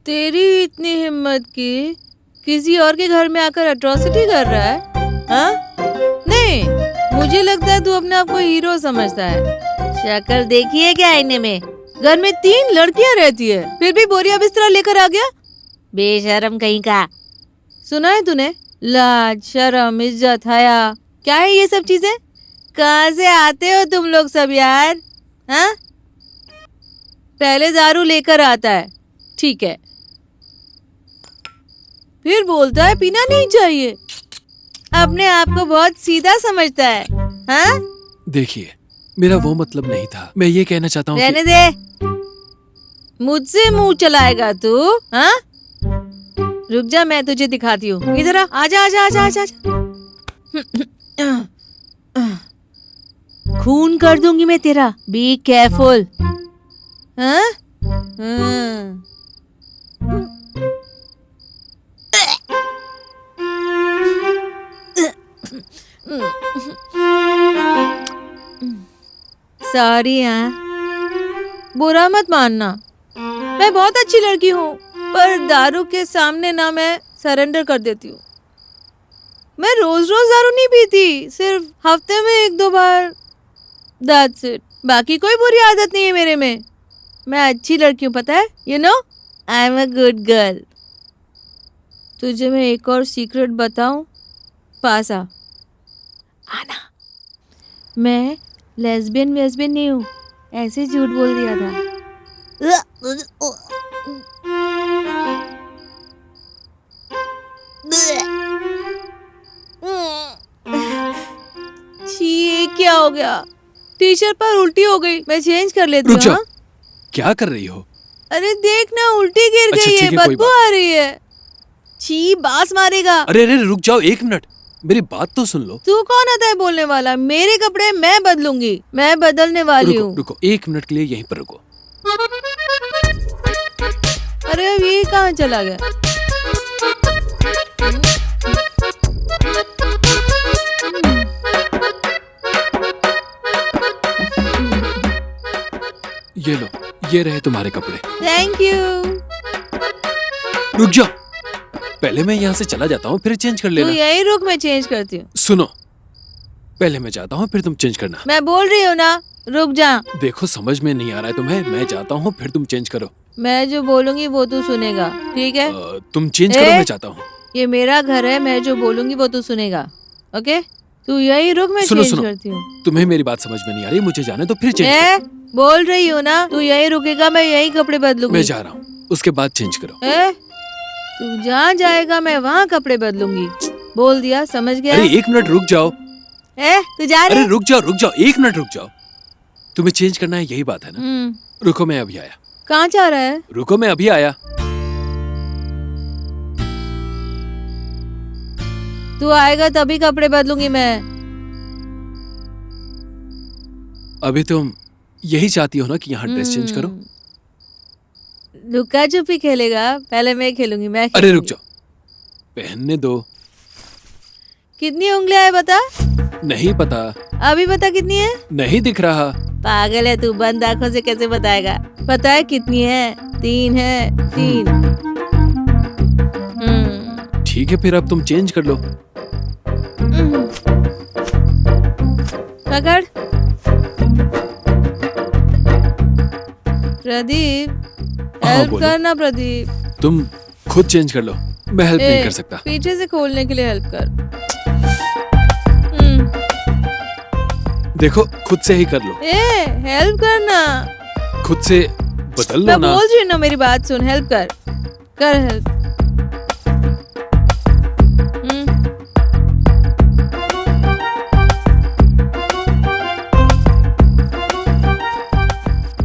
तेरी इतनी हिम्मत की किसी और के घर में आकर अट्रॉसिटी कर रहा है? हाँ? नहीं, मुझे लगता है तू अपने आप को हीरो समझता है। शक्ल देखी है क्या आईने में? घर में 3 लड़कियां रहती है, फिर भी बोरिया बिस्तरा लेकर आ गया। बेशरम कहीं का। सुना है तूने? लाज, शर्म, इज्जत, हया, क्या है ये सब चीजें? कहाँ से आते हो तुम लोग सब यार? हाँ? पहले दारू लेकर आता है, ठीक है, फिर बोलता है पीना नहीं चाहिए। अपने आप को बहुत सीधा समझता है। हाँ? देखिए, मेरा वो मतलब नहीं था। मैं ये कहना चाहता हूँ रहने दे, मुझसे मुंह चलाएगा तू? हाँ? रुक जा, मैं तुझे दिखाती हूँ। इधर आ, आजा आजा आजा आजा आजा। खून कर दूंगी मैं तेरा। Be careful. हाँ? हाँ। सॉरी यार, बुरा मत मानना। मैं बहुत अच्छी लड़की हूँ, पर दारू के सामने ना मैं सरेंडर कर देती हूँ। मैं रोज रोज दारू नहीं पीती, सिर्फ हफ्ते में 1-2 बार। That's it. बाकी कोई बुरी आदत नहीं है मेरे में। मैं अच्छी लड़की हूँ, पता है? You know, I am a good girl. तुझे मैं एक और सीक्रेट बताऊं? पास आ, आना। मैं लेस्बियन वेस्बियन नहीं हूँ, ऐसे झूठ बोल दिया था। छी, ये क्या हो गया? टी शर्ट पर उल्टी हो गई। मैं चेंज कर लेती रुक हूँ। जाओ। हाँ? क्या कर रही हो? अरे देख ना, उल्टी गिर अच्छा, गई ठीक है, है, कोई बदबू बात आ रही है। छी, बास मारेगा। अरे अरे रुक जाओ, 1 मिनट, मेरी बात तो सुन लो। तू कौन आता है बोलने वाला? मेरे कपड़े मैं बदलूंगी, मैं बदलने वाली रुको हूँ। रुको, 1 मिनट के लिए यहीं पर रुको। अरे अब ये कहाँ चला गया? ये लो, ये रहे तुम्हारे कपड़े। Thank you. रुक जाओ, पहले मैं यहाँ से चला जाता हूँ, फिर चेंज कर तू लेना। यही रुक, मैं चेंज करती हूँ। सुनो, पहले मैं जाता हूँ फिर तुम चेंज करना। मैं बोल रही हूँ ना, रुक जा। देखो समझ में नहीं आ रहा है तुम्हें, मैं जाता हूँ फिर तुम चेंज करो। मैं जो बोलूंगी वो तू सुनेगा, ठीक है? तुम चेंज करो, ए? मैं जाता हूँ। ये मेरा घर है, मैं जो बोलूंगी वो तू सुनेगा, ओके? तू यही रुक, मैं सुनो चेंज सुनो, करती हूँ। तुम्हें मेरी बात समझ में नहीं आ रही, मुझे जाना है तो फिर चेंज ए, बोल रही हूँ ना, तू यही रुकेगा, मैं यही कपड़े बदलूंगी। मैं जा रहा हूँ, उसके बाद चेंज करो। ए, तू जहाँ जाएगा मैं वहाँ कपड़े बदलूंगी, बोल दिया, समझ गया? अरे 1 मिनट रुक जाओ। ए, तू जा अरे रही? रुक जाओ 1 मिनट रुक जाओ। तुम्हें चेंज करना है यही बात है ना? रुको मैं अभी आया। कहाँ जा रहा है? रुको मैं अभी आया। तू आएगा तभी कपड़े बदलूंगी मैं। अभी तुम यही चाहती हो ना कि यहाँ ड्रेस चेंज करो? लुका छुपी खेलेगा? पहले मैं खेलूंगी, मैं अरे खेलूंगी। रुक जाओ, पहनने दो। कितनी उंगलियां है बता? नहीं पता। अभी बता कितनी है? नहीं दिख रहा। पागल है तू, बंद आंखों से कैसे बताएगा? पता है कितनी है? 3 है, 3। ठीक है फिर अब तुम चेंज कर लो। पकड़। प्रदीप, हेल्प बोलो। करना प्रदीप। तुम खुद चेंज कर लो, मैं हेल्प नहीं ए, कर सकता। पीछे से खोलने के लिए हेल्प कर। देखो खुद से ही कर लो, ए, हेल्प करना। खुद से बदल लो मैं ना। बोल रही हूँ ना, मेरी बात सुन, हेल्प कर, कर हेल्प।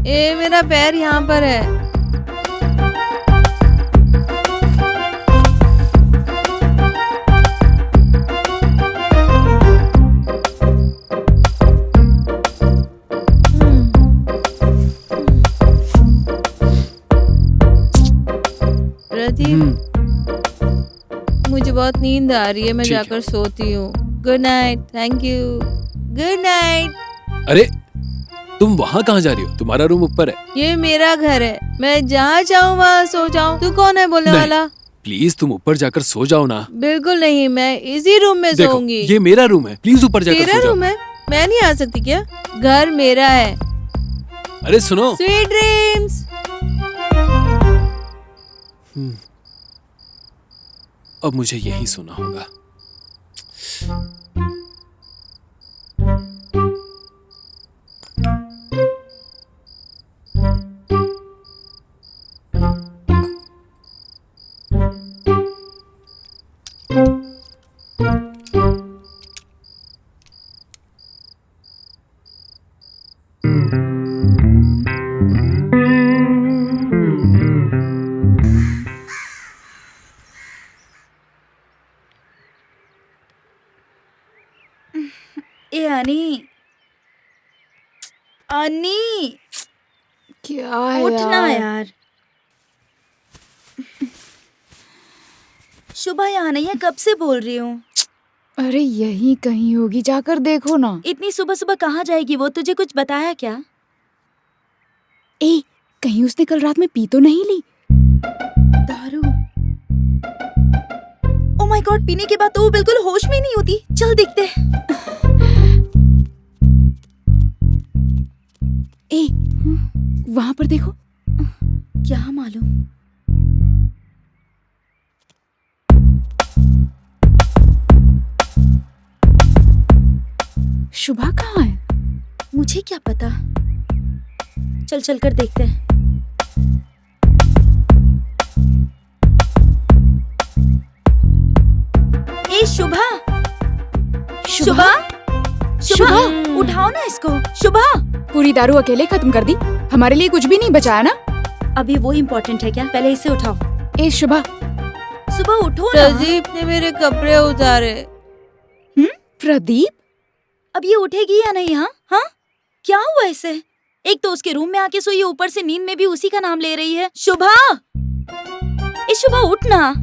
ए, मेरा पैर यहाँ पर है। प्रदीप, मुझे बहुत नींद आ रही है, मैं ठीक है। जाकर सोती हूँ। Good night, thank you, good night. अरे तुम वहाँ कहाँ जा रही हो? तुम्हारा रूम ऊपर है। ये मेरा घर है, मैं जहाँ चाहूँ वहाँ सो जाऊँ। तू कौन है बोलने नहीं। वाला? प्लीज तुम ऊपर जाकर सो जाओ ना। बिल्कुल नहीं, मैं इसी रूम में देखो सोऊंगी। ये मेरा रूम है, प्लीज ऊपर जाकर तेरा सो जाओ। रूम है, मैं नहीं आ सकती क्या? घर मेरा है। अरे सुनो, स्वीट ड्रीम्स। अब मुझे यही सोना होगा। ए अनी, अनी, क्या है उठना यार। सुबह यहाँ नहीं है, कब से बोल रही हूँ। अरे यही कहीं होगी, जाकर देखो ना। इतनी सुबह सुबह कहाँ जाएगी वो? तुझे कुछ बताया क्या? ए, कहीं उसने कल रात में पी तो नहीं ली? दारू? ओह माय गॉड, पीने के बाद तो वो बिल्कुल होश में नहीं होती। चल देखते हैं। ए, वहां पर देखो। क्या मालूम। शुभा कहाँ है? मुझे क्या पता। चल चल कर देखते हैं। ए शुभा, शुभा, शुभा, उठाओ ना इसको। शुभा, पूरी दारू अकेले खत्म कर दी, हमारे लिए कुछ भी नहीं बचाया ना। अभी वो इम्पोर्टेंट है क्या? पहले इसे उठाओ। ए शुभा, सुबह उठो ना। प्रदीप ने मेरे कपड़े उतारे। प्रदीप? अब ये उठेगी या नहीं? हाँ हाँ, क्या हुआ इसे? एक तो उसके रूम में आके सोई है, ऊपर से नींद में भी उसी का नाम ले रही है। शुभा, ए शुभा उठ ना।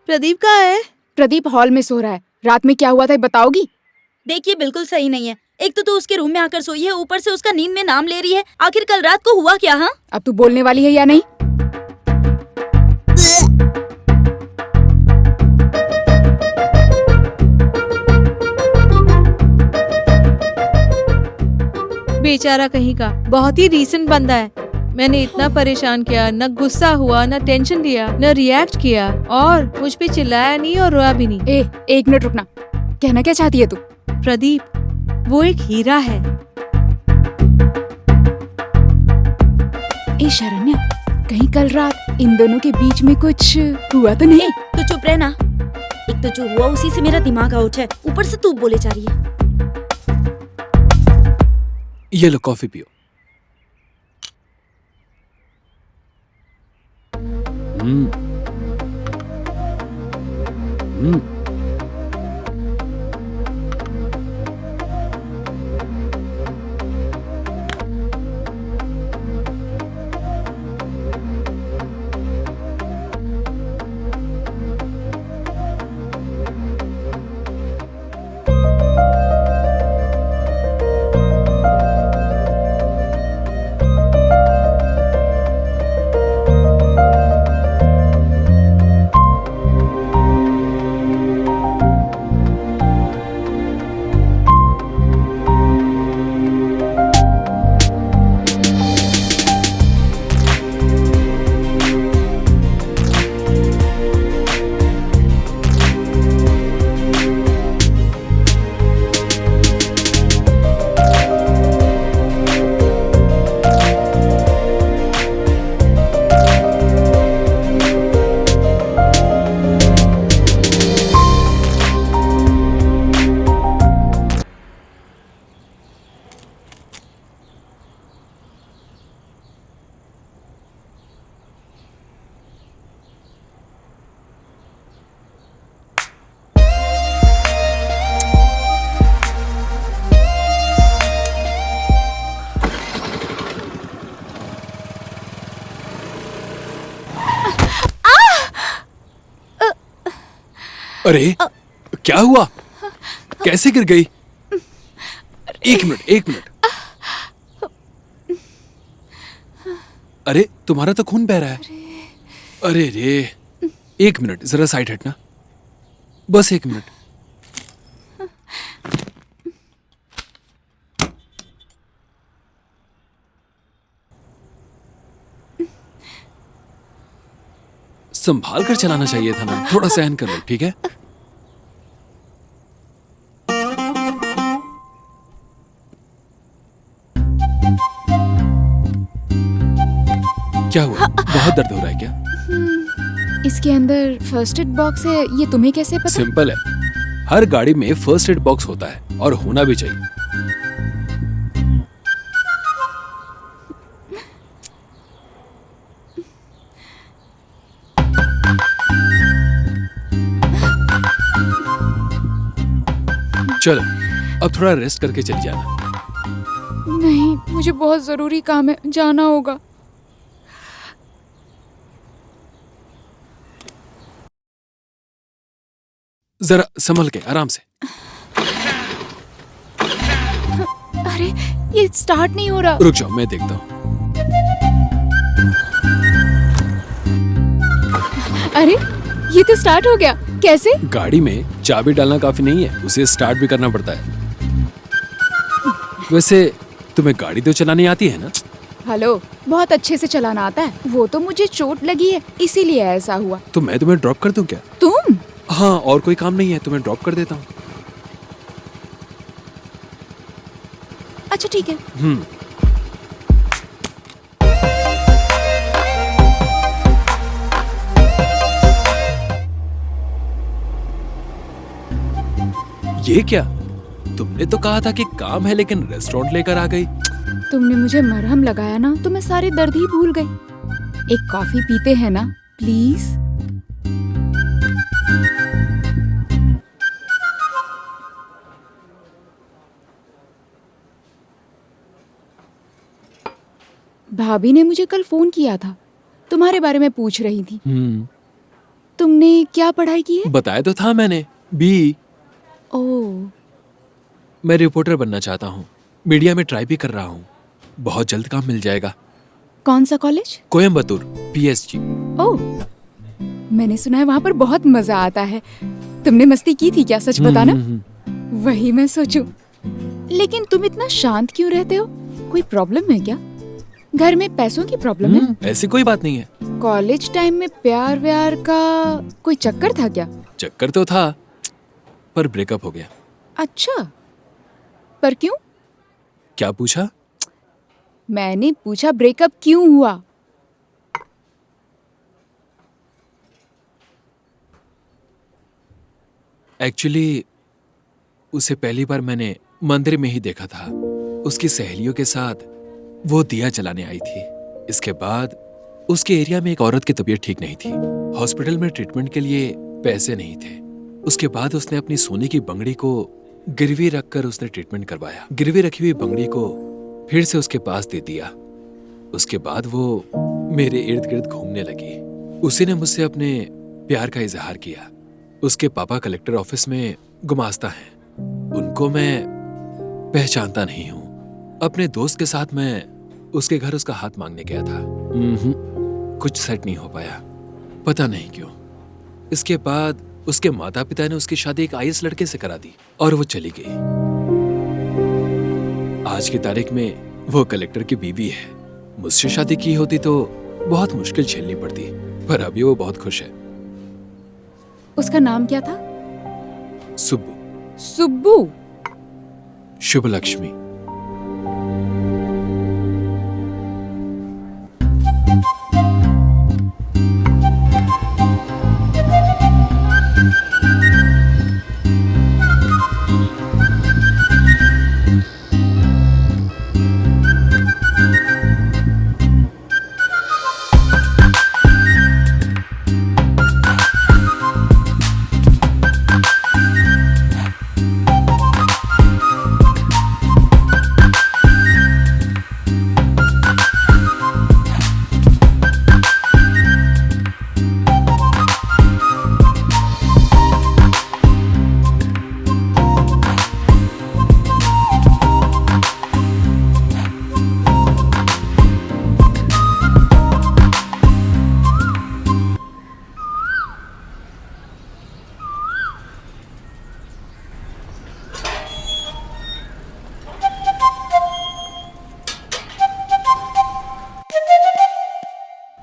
प्रदीप कहाँ है? प्रदीप हॉल में सो रहा है। रात में क्या हुआ था बताओगी? देखिए बिल्कुल सही नहीं है। एक तो तू उसके रूम में आकर सोई है, ऊपर से उसका नींद में नाम ले रही है। आखिर कल रात को हुआ क्या? हाँ, अब तू बोलने वाली है या नहीं? बेचारा कहीं का, बहुत ही रीसेंट बंदा है। मैंने इतना परेशान किया, न गुस्सा हुआ, न टेंशन लिया, न रिएक्ट किया, और मुझ पे चिल्लाया नहीं और रोया भी नहीं। एक मिनट रुकना, कहना क्या चाहती है तू? प्रदीप, वो एक हीरा है। ए शरण्या, कहीं कल रात इन दोनों के बीच में कुछ हुआ तो नहीं? तू चुप रह ना। एक तो जो हुआ उसी से मेरा दिमाग आउट है, ऊपर से तू बोले जा रही है। ये लो कॉफी पियो। हम्म हम्म अरे क्या हुआ? कैसे गिर गई? एक मिनट। अरे तुम्हारा तो खून बह रहा है। अरे रे, एक मिनट, जरा साइड हटना, बस एक मिनट। संभाल कर चलाना चाहिए था ना, थोड़ा सहन कर लो, ठीक है? क्या हुआ? बहुत दर्द हो रहा है क्या? इसके अंदर फर्स्ट एड बॉक्स है, ये तुम्हें कैसे पता? सिंपल है, हर गाड़ी में फर्स्ट एड बॉक्स होता है और होना भी चाहिए। चलो अब थोड़ा रेस्ट करके चली जाना। नहीं, मुझे बहुत जरूरी काम है, जाना होगा। जरा संभल के, आराम से। अरे ये स्टार्ट नहीं हो रहा। रुक जाओ, मैं देखता हूँ। अरे ये तो स्टार्ट हो गया, कैसे? गाड़ी में चाबी डालना काफी नहीं है, उसे स्टार्ट भी करना पड़ता है। वैसे तुम्हें गाड़ी तो चलानी आती है ना? हेलो, बहुत अच्छे से चलाना आता है। वो तो मुझे चोट लगी है, इसीलिए ऐसा हुआ। तो मैं तुम्हें ड्रॉप कर दूं क्या? तुम? हाँ, और कोई काम नहीं है, तुम्हें ड्रॉप कर देता हूँ। अच्छा ठीक है। ये क्या? तुमने तो कहा था कि काम है, लेकिन रेस्टोरेंट लेकर आ गई। तुमने मुझे मरहम लगाया ना, तो मैं सारे दर्द ही भूल गई। एक कॉफी पीते हैं ना, प्लीज? भाभी ने मुझे कल फोन किया था, तुम्हारे बारे में पूछ रही थी। तुमने क्या पढ़ाई की है? बताया तो था मैंने, बी। ओह, मैं रिपोर्टर बनना चाहता हूँ, मीडिया में ट्राई भी कर रहा हूँ, बहुत जल्द काम मिल जाएगा। कौन सा कॉलेज? कोयम्बतूर, PSG। ओह, मैंने सुना है वहाँ पर बहुत मजा आता है। तुमने मस्ती की थी क्या, सच बताना? वही मैं सोचूं। लेकिन तुम इतना शांत क्यों रहते हो? कोई प्रॉब्लम है क्या? घर में पैसों की प्रॉब्लम है? ऐसी कोई बात नहीं है। कॉलेज टाइम में प्यार व्यार का कोई चक्कर था क्या? चक्कर तो था, पर ब्रेकअप हो गया। अच्छा, पर क्यों? क्या पूछा? मैंने पूछा ब्रेकअप क्यों हुआ? एक्चुअली उसे पहली बार मैंने मंदिर में ही देखा था। उसकी सहेलियों के साथ वो दिया जलाने आई थी। इसके बाद उसके एरिया में एक औरत की तबीयत ठीक नहीं थी। हॉस्पिटल में ट्रीटमेंट के लिए पैसे नहीं थे। उसके बाद उसने अपनी सोने की बंगड़ी को गिरवी रखकर उसने ट्रीटमेंट करवाया। गिरवी रखी हुई बंगड़ी को फिर से उसके पास दे दिया। उसके बाद वो मेरे इर्द गिर्द घूमने लगी। उसी ने मुझसे अपने प्यार का इजहार किया। उसके पापा कलेक्टर ऑफिस में गुमास्ता हैं। उनको मैं पहचानता नहीं हूँ। अपने दोस्त के साथ मैं उसके घर उसका हाथ मांगने गया था। कुछ सेट नहीं हो पाया, पता नहीं क्यों। इसके बाद उसके माता पिता ने उसकी शादी एक आईएएस लड़के से करा दी और वो चली गई। आज की तारीख में वो कलेक्टर की बीवी है। मुझसे शादी की होती तो बहुत मुश्किल झेलनी पड़ती, पर अभी वो बहुत खुश है। उसका नाम क्या था? सुब्बू। सुब्बू? शुभ लक्ष्मी।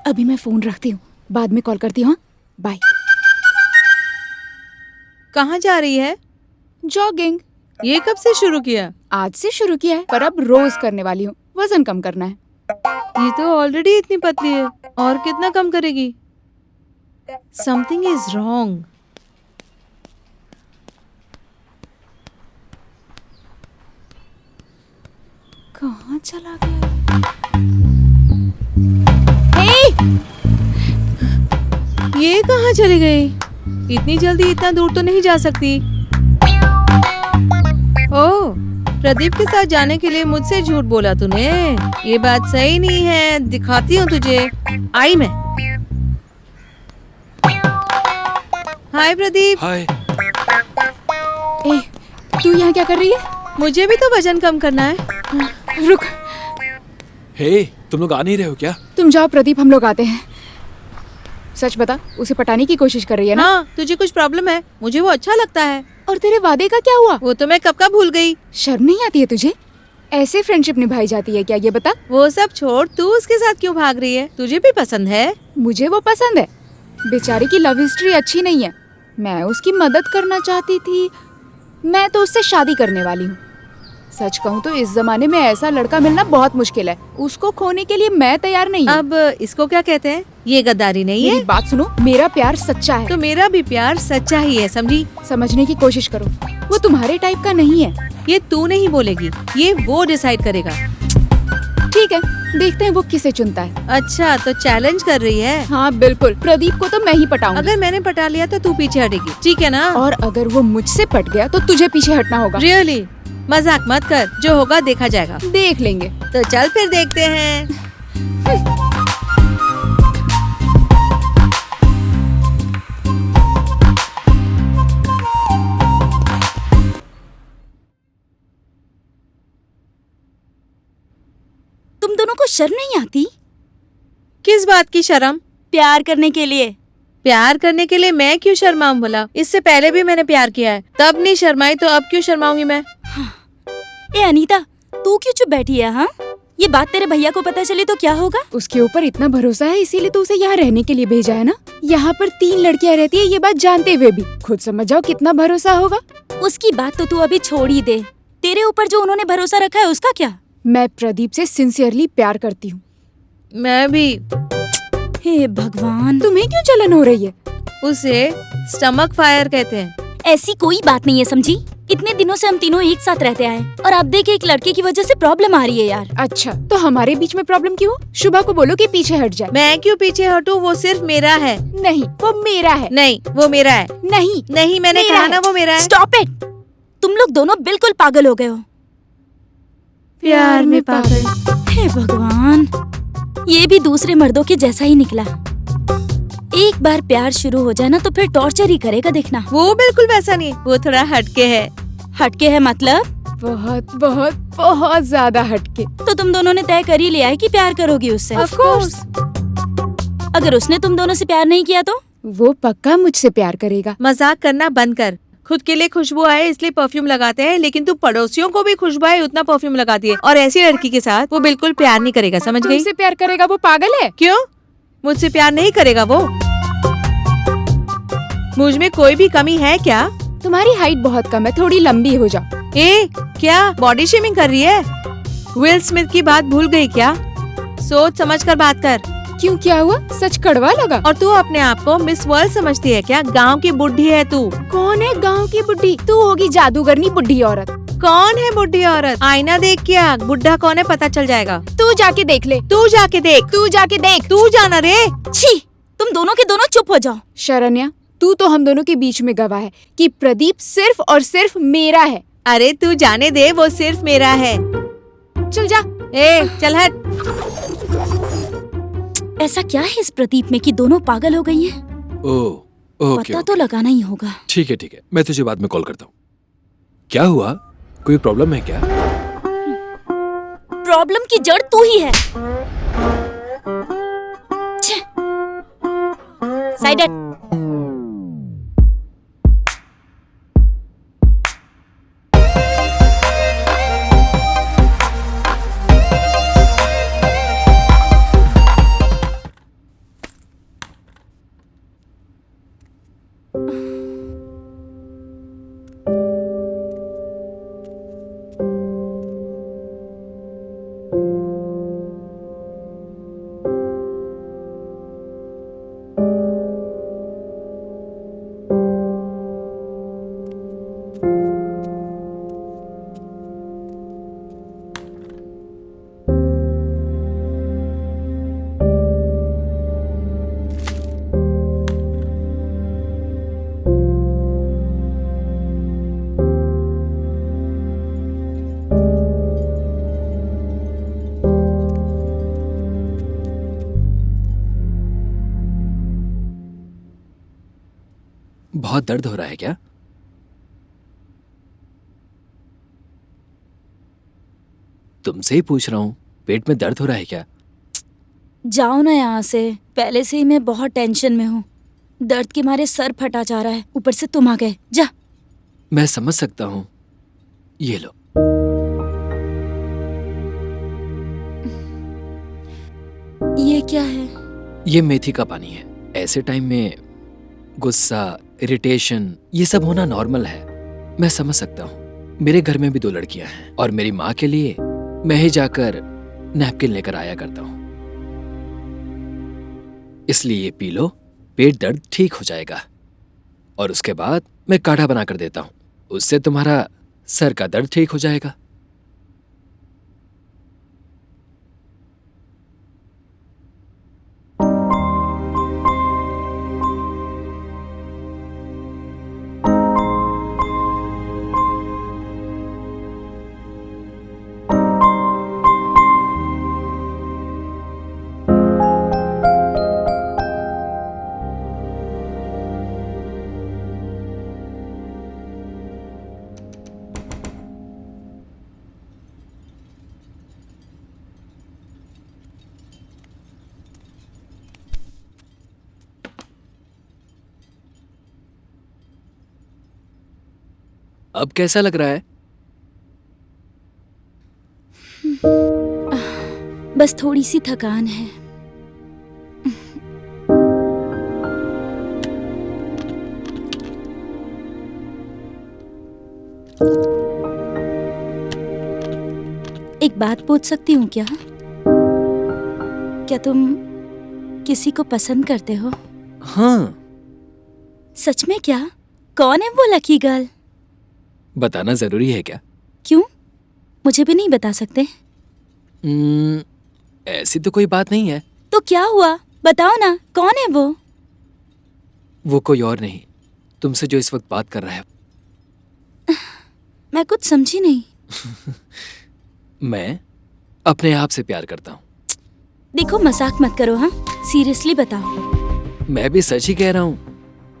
अभी मैं फोन रखती हूँ, बाद में कॉल करती हूँ। बाय। कहाँ जा रही है? जॉगिंग। ये कब से शुरू किया? आज से शुरू किया है, पर अब रोज करने वाली हूँ। वजन कम करना है। ये तो ऑलरेडी इतनी पतली है, और कितना कम करेगी? Something is wrong. कहाँ चला गया? हे! ये कहाँ चली गई? इतनी जल्दी इतना दूर तो नहीं जा सकती। ओह, प्रदीप के साथ जाने के लिए मुझसे झूठ बोला तूने। ये बात सही नहीं है, दिखाती हूँ तुझे। आई मैं। हाय प्रदीप। हाय। ए, तू यहाँ क्या कर रही है? मुझे भी तो वजन कम करना है। रुक। हे, तुम लोग आ नहीं रहे हो क्या? तुम जाओ प्रदीप, हम लोग आते हैं। सच बता, उसे पटाने की कोशिश कर रही है ना? हाँ, तुझे कुछ प्रॉब्लम है? मुझे वो अच्छा लगता है। और तेरे वादे का क्या हुआ? वो तो मैं कब का भूल गई। शर्म नहीं आती है तुझे? ऐसे फ्रेंडशिप निभाई जाती है क्या, ये बता? वो सब छोड़, तू उसके साथ क्यों भाग रही है? तुझे भी पसंद है? मुझे वो पसंद है। बेचारी की लव हिस्ट्री अच्छी नहीं है। मैं उसकी मदद करना चाहती थी। मैं तो उससे शादी करने वाली हूँ। सच कहूँ तो इस जमाने में ऐसा लड़का मिलना बहुत मुश्किल है। उसको खोने के लिए मैं तैयार नहीं हूँ। अब इसको क्या कहते हैं? ये गद्दारी नहीं है? मेरी बात सुनो, मेरा प्यार सच्चा है। तो मेरा भी प्यार सच्चा ही है, समझी? समझने की कोशिश करो। वो तुम्हारे टाइप का नहीं है। ये तू नहीं बोलेगी, ये वो डिसाइड करेगा। ठीक है, देखते हैं वो किसे चुनता है। अच्छा, तो चैलेंज कर रही है? हाँ बिल्कुल, प्रदीप को तो मैं ही पटाऊंगी। अगर मैंने पटा लिया तो तू पीछे हटेगी, ठीक है ना? और अगर वो मुझसे पट गया तो तुझे पीछे हटना होगा। रियली? मजाक मत कर, जो होगा देखा जाएगा। देख लेंगे। तो चल फिर देखते हैं। तुम दोनों को शर्म नहीं आती? किस बात की शर्म? प्यार करने के लिए। प्यार करने के लिए मैं क्यों शर्माऊं भला? इससे पहले भी मैंने प्यार किया है, तब नहीं शर्माई तो अब क्यों शर्माऊंगी मैं? ए अनीता, तू क्यों चुप बैठी है? हाँ, ये बात तेरे भैया को पता चली तो क्या होगा? उसके ऊपर इतना भरोसा है इसीलिए तो उसे यहाँ रहने के लिए भेजा है ना। यहाँ पर 3 लड़कियाँ रहती है ये बात जानते हुए भी। खुद समझ जाओ कितना भरोसा होगा। उसकी बात तो तू अभी छोड़ ही दे। तेरे ऊपर जो उन्होंने भरोसा रखा है उसका क्या? मैं प्रदीप से सिंसियरली प्यार करती हूँ। मैं भी। हे भगवान, तुम्हें क्यों जलन हो रही है? उसे स्टमक फायर कहते हैं। ऐसी कोई बात नहीं है, समझी? इतने दिनों से हम तीनों एक साथ रहते आए और अब देख एक लड़के की वजह से प्रॉब्लम आ रही है यार। अच्छा तो हमारे बीच में प्रॉब्लम क्यों? शुभा को बोलो कि पीछे हट जाए। मैं क्यों पीछे हटूं? वो सिर्फ मेरा है। नहीं वो मेरा है। नहीं वो मेरा है। नहीं नहीं मैंने मेरा कहा है। ना वो मेरा है। Stop it! तुम लोग दोनों बिल्कुल पागल हो गए हो। प्यार में पागल। हे भगवान, ये भी दूसरे मर्दों के जैसा ही निकला। एक बार प्यार शुरू हो जाए ना तो फिर टॉर्चर ही करेगा, देखना। वो बिल्कुल वैसा नहीं, वो थोड़ा हटके है। हटके है मतलब? बहुत बहुत बहुत ज्यादा हटके। तो तुम दोनों ने तय कर ही लिया है कि प्यार करोगी उससे। Of course। अगर उसने तुम दोनों से प्यार नहीं किया तो? वो पक्का मुझसे प्यार करेगा। मजाक करना बंद कर। खुद के लिए खुशबू आए इसलिए परफ्यूम लगाते हैं, लेकिन तू पड़ोसियों को भी खुशबू आए उतना परफ्यूम लगाती है। और ऐसी लड़की के साथ वो बिल्कुल प्यार नहीं करेगा, समझ गई? तुमसे प्यार करेगा? वो पागल है। क्यों? मुझसे प्यार नहीं करेगा वो? मुझ में कोई भी कमी है क्या? तुम्हारी हाइट बहुत कम है, थोड़ी लंबी हो जाओ। ए क्या बॉडी शेमिंग कर रही है? विल स्मिथ की बात भूल गई क्या? सोच समझ कर बात कर। क्यों, क्या हुआ? सच कड़वा लगा? और तू अपने आप को मिस वर्ल्ड समझती है क्या? गांव की बुढ़ी है तू। कौन है गांव की बुढ़ी? तू होगी जादूगरनी बुढ़ी औरत। कौन है बुढ़ी औरत? आईना देख क्या बुढ़ा कौन है पता चल जाएगा। तू जाके देख ले। तू जाके देख। तू जाके देख। तू जाना रे। छी! तुम दोनों के दोनों चुप हो जाओ। शरण्या, तू तो हम दोनों के बीच में गवाह है कि प्रदीप सिर्फ और सिर्फ मेरा है। अरे तू जाने दे, वो सिर्फ मेरा है। चल जा। ए चल हट। ऐसा क्या है इस प्रदीप में कि दोनों पागल हो गई हैं? ओके पता तो लगाना ही होगा। ठीक है, मैं तुझे बाद में कॉल करता हूँ। क्या हुआ? कोई प्रॉब्लम है क्या? प्रॉब्लम की जड़ तू ही है। साइड हट। बहुत दर्द हो रहा है क्या? तुमसे ही पूछ रहा हूँ, पेट में दर्द हो रहा है क्या? जाओ ना यहाँ से, पहले से ही मैं बहुत टेंशन में हूँ। दर्द के मारे सर फटा जा रहा है, ऊपर से तुम आ गए। जा। मैं समझ सकता हूँ, ये लो। ये क्या है? ये मेथी का पानी है। ऐसे टाइम में गुस्सा, इरिटेशन, ये सब होना नॉर्मल है। मैं समझ सकता हूँ। मेरे घर में भी 2 लड़कियां हैं और मेरी माँ के लिए मैं ही जाकर नैपकिन लेकर आया करता हूँ। इसलिए ये पी लो, पेट दर्द ठीक हो जाएगा। और उसके बाद मैं काढ़ा बना कर देता हूँ, उससे तुम्हारा सर का दर्द ठीक हो जाएगा। अब कैसा लग रहा है? बस थोड़ी सी थकान है। एक बात पूछ सकती हूँ क्या? क्या तुम किसी को पसंद करते हो? हाँ। सच में क्या? कौन है वो लकी गर्ल? बताना जरूरी है क्या? क्यों? मुझे भी नहीं बता सकते? ऐसी तो कोई बात नहीं है। तो क्या हुआ? बताओ ना, कौन है वो? वो कोई और नहीं, तुमसे जो इस वक्त बात कर रहा है। मैं कुछ समझी नहीं। मैं अपने आप से प्यार करता हूँ। देखो, मजाक मत करो। हाँ, सीरियसली बताओ। मैं भी सच ही कह रहा हूँ।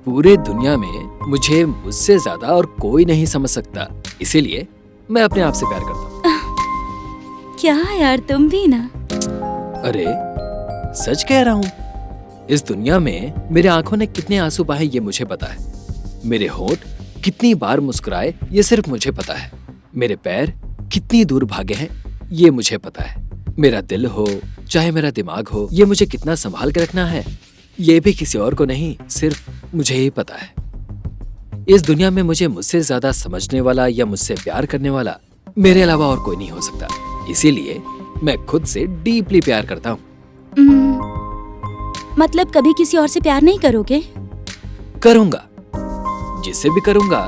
पूरे दुनिया में मुझे मुझसे ज्यादा और कोई नहीं समझ सकता, इसीलिए मैं अपने आप से प्यार करता हूँ। क्या यार, तुम भी ना। अरे सच कह रहा हूँ। इस दुनिया में मेरे आंखों ने कितने आंसू बहाए ये मुझे पता है। मेरे होंठ कितनी बार मुस्कुराए ये सिर्फ मुझे पता है। मेरे पैर कितनी दूर भागे हैं ये मुझे पता है। मेरा दिल हो चाहे मेरा दिमाग हो, ये मुझे कितना संभाल के रखना है ये भी किसी और को नहीं, सिर्फ मुझे ही पता है। इस दुनिया में मुझे मुझसे ज्यादा समझने वाला या मुझसे प्यार करने वाला मेरे अलावा और कोई नहीं हो सकता। इसीलिए मैं खुद से डीपली प्यार करता हूँ। मतलब कभी किसी और से प्यार नहीं करोगे? करूंगा। जिससे भी करूंगा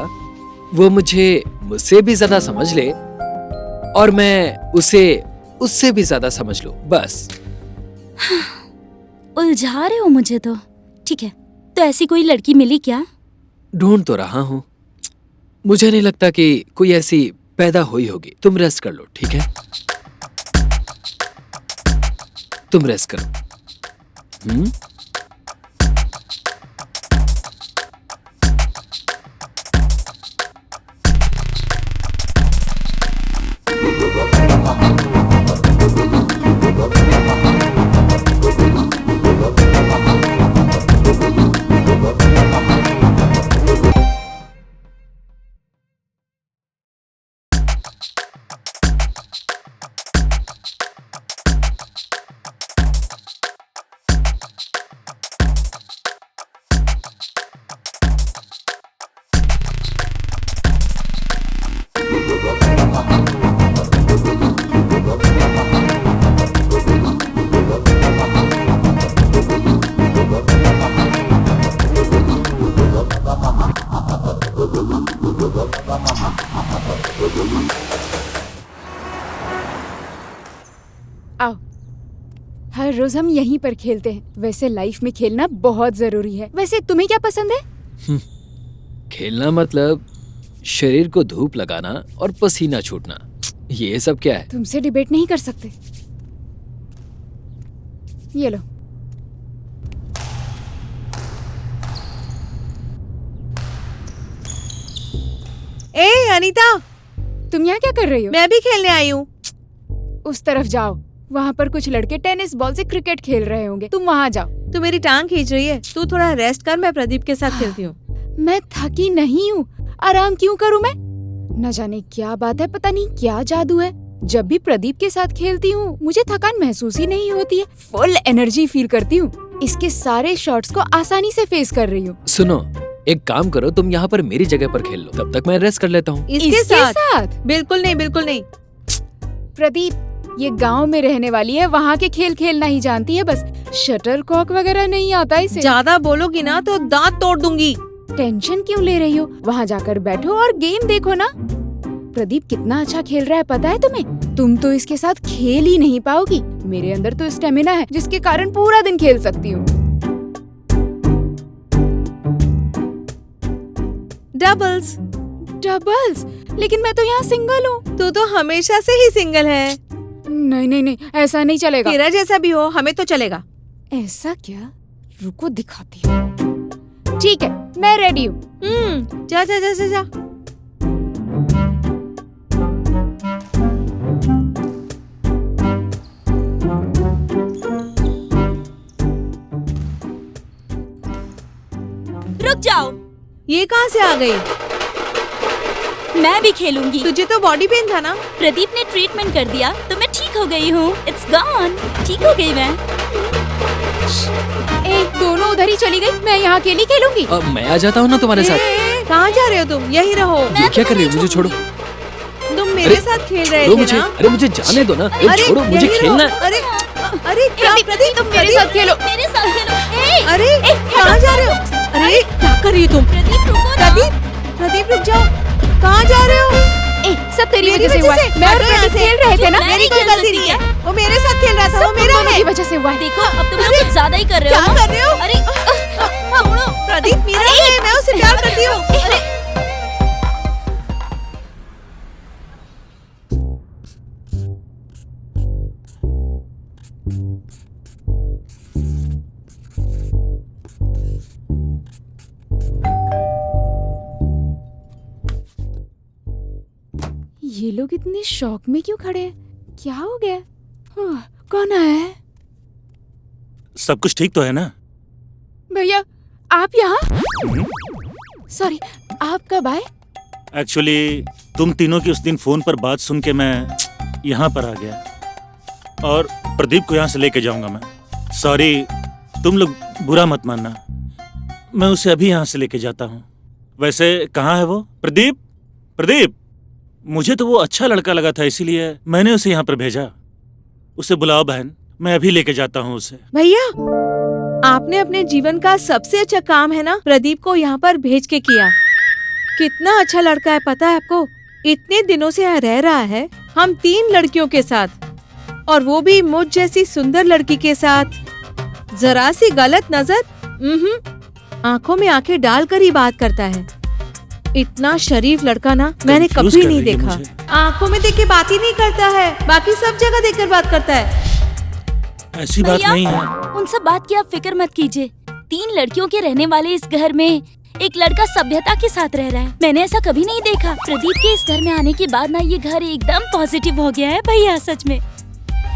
वो मुझे मुझसे भी ज्यादा समझ ले और मैं उसे उससे भी ज्यादा समझ लूं, बस। उलझा रहे हो मुझे तो। ठीक है, तो ऐसी कोई लड़की मिली क्या? ढूंढ तो रहा हूँ। मुझे नहीं लगता कि कोई ऐसी पैदा हुई होगी। तुम रेस्ट कर लो, ठीक है? तुम रेस्ट करो। आओ, हर रोज हम यहीं पर खेलते हैं। वैसे लाइफ में खेलना बहुत जरूरी है। वैसे तुम्हें क्या पसंद है? खेलना मतलब शरीर को धूप लगाना और पसीना छूटना, ये सब क्या है? तुमसे डिबेट नहीं कर सकते। ये लो। ए अनीता, तुम यहाँ क्या कर रही हो? मैं भी खेलने आई हूँ। उस तरफ जाओ, वहाँ पर कुछ लड़के टेनिस बॉल से क्रिकेट खेल रहे होंगे। तुम वहाँ जाओ। तू मेरी टांग खींच रही है, तू थोड़ा रेस्ट कर, मैं प्रदीप के साथ खेलती हूँ। मैं थकी नहीं हूँ, आराम क्यों करूँ मैं? न जाने क्या बात है, पता नहीं क्या जादू है। जब भी प्रदीप के साथ खेलती हूँ मुझे थकान महसूस ही नहीं होती है। फुल एनर्जी फील करती हूँ। इसके सारे शॉट्स को आसानी से फेस कर रही हूँ। सुनो, एक काम करो, तुम यहाँ पर मेरी जगह पर खेल लो, तब तक मैं रेस्ट कर लेता हूँ। इसके साथ? बिल्कुल नहीं, बिल्कुल नहीं। प्रदीप, ये गांव में रहने वाली है, वहाँ के खेल खेलना ही जानती है बस। शटल कॉक वगैरह नहीं आता इसे। ज्यादा बोलोगी ना तो दांत तोड़ दूंगी। टेंशन क्यों ले रही हो? वहाँ जाकर बैठो और गेम देखो ना। प्रदीप कितना अच्छा खेल रहा है पता है तुम्हें? तुम तो इसके साथ खेल ही नहीं पाओगी। मेरे अंदर तो स्टेमिना है जिसके कारण पूरा दिन खेल सकती हूँ। डबल्स। डबल्स? लेकिन मैं तो यहाँ सिंगल हूँ। तू तो हमेशा से ही सिंगल है। नहीं नहीं नहीं, ऐसा नहीं चलेगा। तेरा जैसा भी हो, हमें तो चलेगा। ऐसा क्या? रुको दिखाती हूँ। ठीक है, मैं रेडी हूँ। जा जा जा जा जा। रुक जाओ। ये कहाँ से आ गई? मैं भी खेलूंगी। तुझे तो बॉडी पेन था ना? प्रदीप ने ट्रीटमेंट कर दिया तो मैं ठीक ठीक हो गई हूँ। It's gone. ठीक हो गई मैं। ए, दोनों उधर ही चली गई, मैं यहाँ अकेली खेलूंगी। अब मैं आ जाता हूँ ना तुम्हारे साथ। कहाँ जा रहे हो तुम? यही रहो। ये क्या कर रही हो? मुझे छोड़ो। तुम मेरे साथ खेल रहे छोड़ो थे मुझे। ना? अरे मुझे जाने दो ना। अरे छोड़ो, मुझे यही खेलना रहो। है। अरे क्या प्रदीप, तुम मेरे साथ खेलो। मेरे साथ खेलो। अरे कहाँ जा रहे हो? अरे क्या कर रही हो तुम? प्रदीप रुको ना। प्रदीप रुक जाओ। कहाँ जा रहे हो? ए, सब तेरी मेरी वजह से हुआ है। मैं और हटो यहाँ प्रदीप से। खेल रहे थे ना। मैं मेरी नहीं कोई खेल गलती सकती नहीं है। वो मेरे साथ खेल रहा था, वो सब मेरा दोनों है। की वजह से हुआ है। देखो अब तुम लोग कुछ ज्यादा ही कर रहे हो। क्या कर रहे हो? अरे छोड़ो। प्रदीप मेरा है, मैं उससे प्यार करती हूँ। अरे ये लोग इतने शौक में क्यों खड़े हैं? क्या हो गया? कौन आया है? सब कुछ ठीक तो है ना? भैया आप यहाँ? सॉरी, आप कब आए? एक्चुअली तुम तीनों की उस दिन फोन पर बात सुन के मैं यहाँ पर आ गया और प्रदीप को यहाँ से लेके जाऊंगा मैं। सॉरी, तुम लोग बुरा मत मानना, मैं उसे अभी यहाँ से लेके जाता हूँ। वैसे कहाँ है वो? प्रदीप, प्रदीप, मुझे तो वो अच्छा लड़का लगा था, इसीलिए मैंने उसे यहाँ पर भेजा। उसे बुलाओ बहन, मैं अभी लेके जाता हूँ उसे। भैया, आपने अपने जीवन का सबसे अच्छा काम है ना प्रदीप को यहाँ पर भेज के किया। कितना अच्छा लड़का है पता है आपको? इतने दिनों से यहाँ रह रहा है, हम 3 लड़कियों के साथ, और वो भी मुझ जैसी सुंदर लड़की के साथ। जरा सी गलत नजर, आंखों में आंखें डालकर ही बात करता है। इतना शरीफ लड़का ना मैंने Confuse कभी कर नहीं रही है देखा। मुझे। आंखों में देख के बात ही नहीं करता है, बाकी सब जगह देखकर बात करता है। ऐसी बात भैया, नहीं है। उन सब बात की आप फिक्र मत कीजिए। 3 लड़कियों के रहने वाले इस घर में एक लड़का सभ्यता के साथ रह रहा है। मैंने ऐसा कभी नहीं देखा। प्रदीप के इस घर में आने के बाद ना ये घर एकदम पॉजिटिव हो गया है भैया, सच में।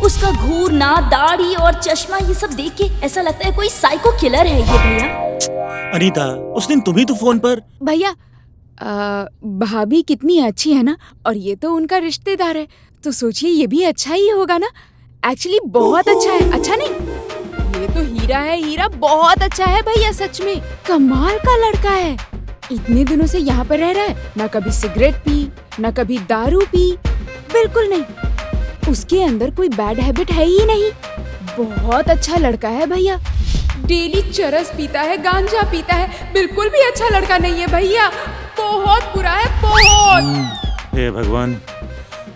उसका घूरना, दाढ़ी और चश्मा, ये सब देख के ऐसा लगता है कोई साइको किलर है ये भैया। अनीता, उस दिन तुम ही तो फोन पर। भैया भाभी कितनी अच्छी है ना, और ये तो उनका रिश्तेदार है, तो सोचिए ये भी अच्छा ही होगा ना। एक्चुअली बहुत अच्छा है। अच्छा नहीं, ये तो हीरा है, हीरा बहुत अच्छा है भैया, सच में कमाल का लड़का है। इतने दिनों से यहाँ पर रह रहा है, ना कभी सिगरेट पी, ना कभी दारू पी, बिल्कुल नहीं। उसके अंदर कोई बैड हैबिट है ही नहीं। बहुत अच्छा लड़का है भैया। डेली चरस पीता है, गांजा पीता है, बिल्कुल भी अच्छा लड़का नहीं है भैया, बहुत बुरा है, बहुत। हे भगवान,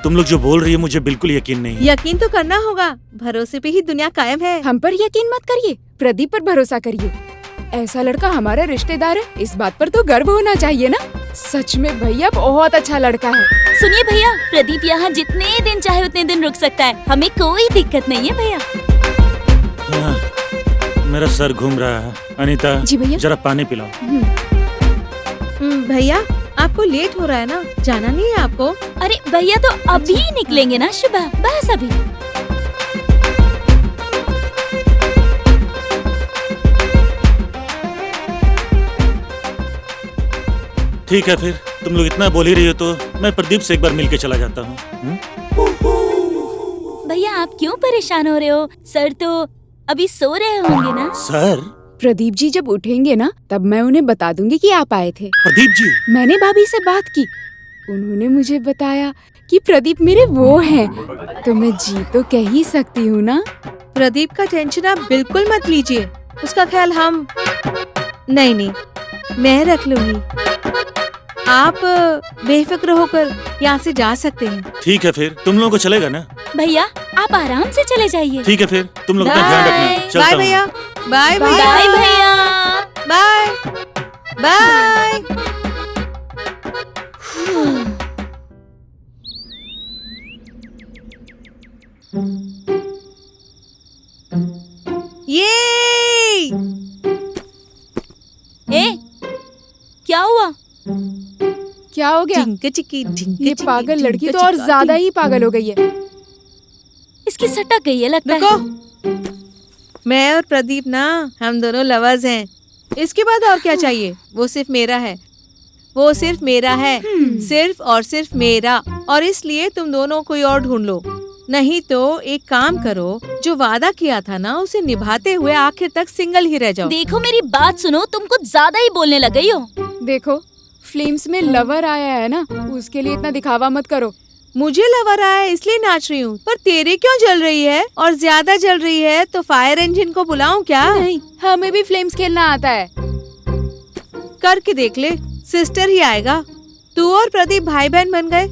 तुम लोग जो बोल रही है मुझे बिल्कुल यकीन नहीं है। यकीन तो करना होगा, भरोसे पे ही दुनिया कायम है। हम पर यकीन मत करिए, प्रदीप पर भरोसा करिए। ऐसा लड़का हमारा रिश्तेदार है, इस बात पर तो गर्व होना चाहिए ना। सच में भैया बहुत अच्छा लड़का है। सुनिए भैया, प्रदीप यहाँ जितने दिन चाहे उतने दिन रुक सकता है, हमें कोई दिक्कत नहीं है भैया। मेरा सर घूम रहा है। अनीता, जी भैया। जरा पानी पिलाओ। भैया, आपको लेट हो रहा है ना, जाना नहीं है आपको? अरे भैया तो अभी निकलेंगे ना शुभा, बस अभी। ठीक है, फिर तुम लोग इतना बोल ही रही हो तो मैं प्रदीप से एक बार मिलके चला जाता हूँ। भैया आप क्यों परेशान हो रहे हो? सर तो अभी सो रहे होंगे ना? सर? प्रदीप जी जब उठेंगे ना, तब मैं उन्हें बता दूंगी कि आप आए थे। प्रदीप जी? मैंने भाभी से बात की, उन्होंने मुझे बताया कि प्रदीप मेरे वो हैं, तो मैं जी तो कह ही सकती हूँ ना। प्रदीप का टेंशन आप बिल्कुल मत लीजिए, उसका ख्याल हम नहीं मैं रख लूंगी। आप बेफिक्र होकर यहाँ से जा सकते हैं। ठीक है, फिर तुम लोगों को चलेगा ना? भैया आप आराम से चले जाइए। ठीक है, फिर तुम लोग अपना ध्यान रखना। बाय। चलता बाय हूँ। भैया, बाय बाय भैया, भैया। Bye bye. ये ए, क्या हुआ? क्या हो गया? ढिंक चिकी, ढिंक ये चिकी, पागल ढिंक लड़की तो और चिका, ज्यादा ही ढिंक। पागल हो गई है। इसकी सटक गई है लगता है। रुको, मैं और प्रदीप ना हम दोनों लवर्स हैं। इसके बाद और क्या चाहिए? वो सिर्फ मेरा है, वो सिर्फ मेरा है, सिर्फ और सिर्फ मेरा। और इसलिए तुम दोनों कोई और ढूंढ लो। नहीं तो एक काम करो, जो वादा किया था ना उसे निभाते हुए आखिर तक सिंगल ही रह जाओ। देखो मेरी बात सुनो, तुम कुछ ज्यादा ही बोलने लग गई हो। देखो, फ्लेम्स में लवर आया है ना, उसके लिए इतना दिखावा मत करो। मुझे लवर आया है इसलिए नाच रही हूँ, पर तेरे क्यों जल रही है? और ज्यादा जल रही है तो फायर इंजन को बुलाऊं क्या? नहीं, हमें भी फ्लेम्स खेलना आता है। करके देख ले, सिस्टर ही आएगा। तू और प्रदीप भाई बहन बन गए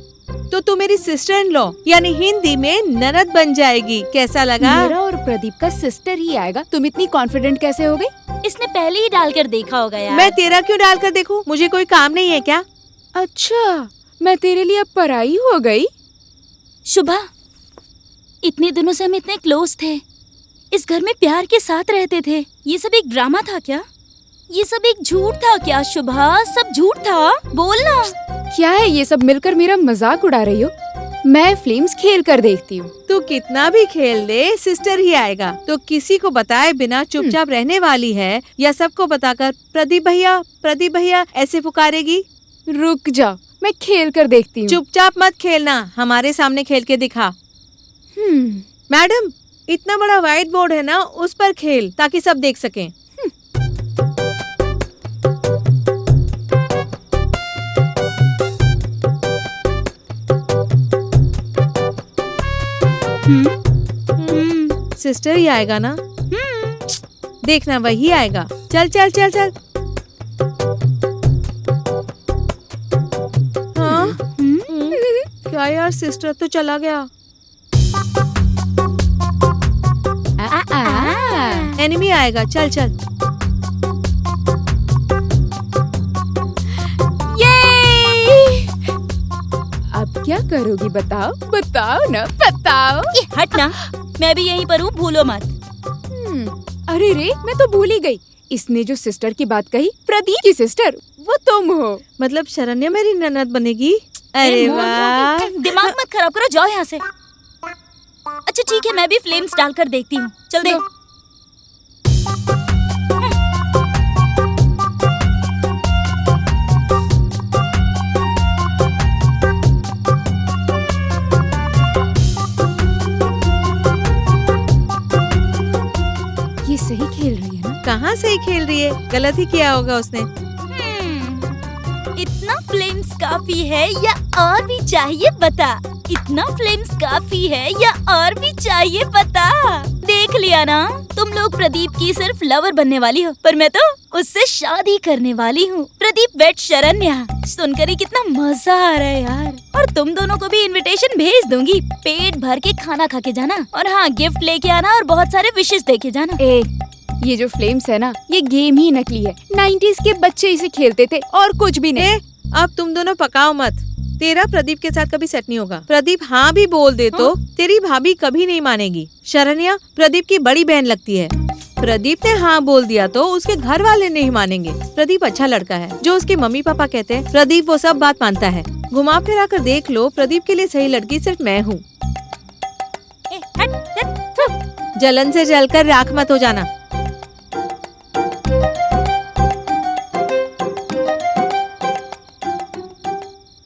तो तू मेरी सिस्टर इन लॉ यानी हिंदी में ननद बन जाएगी। कैसा लगा? मेरा और प्रदीप का सिस्टर ही आएगा। तुम इतनी कॉन्फिडेंट कैसे हो गई? इसने पहले ही डालकर देखा होगा यार। मैं तेरा क्यों डालकर देखूं? मुझे कोई काम नहीं है क्या? अच्छा, मैं तेरे लिए अब पराई हो गई? शुभा, इतने दिनों से हम इतने क्लोज थे, इस घर में प्यार के साथ रहते थे। ये सब एक ड्रामा था क्या? ये सब एक झूठ था क्या शुभा? सब झूठ था? बोलना। क्या है ये सब मिलकर मेरा मजाक उड़ा रही हो? मैं फ्लेम्स खेल कर देखती हूँ। तू कितना भी खेल ले, सिस्टर ही आएगा। तो किसी को बताए बिना चुपचाप रहने वाली है या सबको बताकर प्रदीप भैया ऐसे पुकारेगी? रुक जाओ, मैं खेल कर देखती हूँ। चुपचाप मत खेलना, हमारे सामने खेल के दिखा। मैडम, इतना बड़ा व्हाइट बोर्ड है ना, उस पर खेल ताकि सब देख सकें। सिस्टर ही आएगा ना? देखना वही आएगा। चल चल चल चल। हाँ? क्या यार, सिस्टर तो चला गया। एनिमी आएगा। चल चल। अब क्या करोगी? बताओ बताओ ना, बताओ। ये हट ना, मैं भी यहीं पर हूँ, भूलो मत। अरे रे, मैं तो भूल ही गई। इसने जो सिस्टर की बात कही, प्रदीप की सिस्टर, वो तुम हो। मतलब शरण्या मेरी ननद बनेगी? अरे वाह। दिमाग मत खराब करो, जाओ यहाँ से। अच्छा ठीक है, मैं भी फ्लेम्स डालकर देखती हूँ। चल दे। ये सही खेल रही है ना? कहाँ से ही खेल रही है? गलत ही किया होगा उसने। इतना फ्लेम्स काफी है या और भी चाहिए बता? इतना फ्लेम्स काफी है या और भी चाहिए बता? देख लिया ना, तुम लोग प्रदीप की सिर्फ लवर बनने वाली हो, पर मैं तो उससे शादी करने वाली हूँ। प्रदीप वेट शरण्या, सुनकर ही कितना मजा आ रहा है यार। और तुम दोनों को भी इनविटेशन भेज दूंगी। पेट भर के खाना खा के जाना, और हाँ, गिफ्ट लेके आना और बहुत सारे विशेष दे के जाना। ये जो फ्लेम्स है ना, ये गेम ही नकली है। 90s के बच्चे इसे खेलते थे और कुछ भी नहीं। अब तुम दोनों पकाओ मत। तेरा प्रदीप के साथ कभी सेट नहीं होगा। प्रदीप हाँ भी बोल दे तो तेरी भाभी कभी नहीं मानेगी। शरण्या प्रदीप की बड़ी बहन लगती है। प्रदीप ने हाँ बोल दिया तो उसके घर वाले नहीं मानेंगे। प्रदीप अच्छा लड़का है, जो उसके मम्मी पापा कहते हैं प्रदीप वो सब बात मानता है। घुमा फिरा कर देख लो, प्रदीप के लिए सही लड़की सिर्फ मैं हूँ। जलन से जलकर राख मत हो जाना।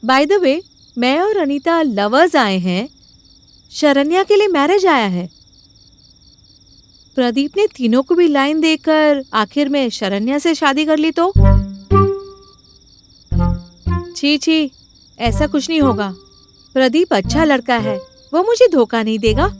बाय द वे, मैं और अनीता लवर्स आए हैं। शरण्या के लिए मैरिज आया है। प्रदीप ने तीनों को भी लाइन देकर आखिर में शरण्या से शादी कर ली तो? छी छी, ऐसा कुछ नहीं होगा। प्रदीप अच्छा लड़का है, वो मुझे धोखा नहीं देगा।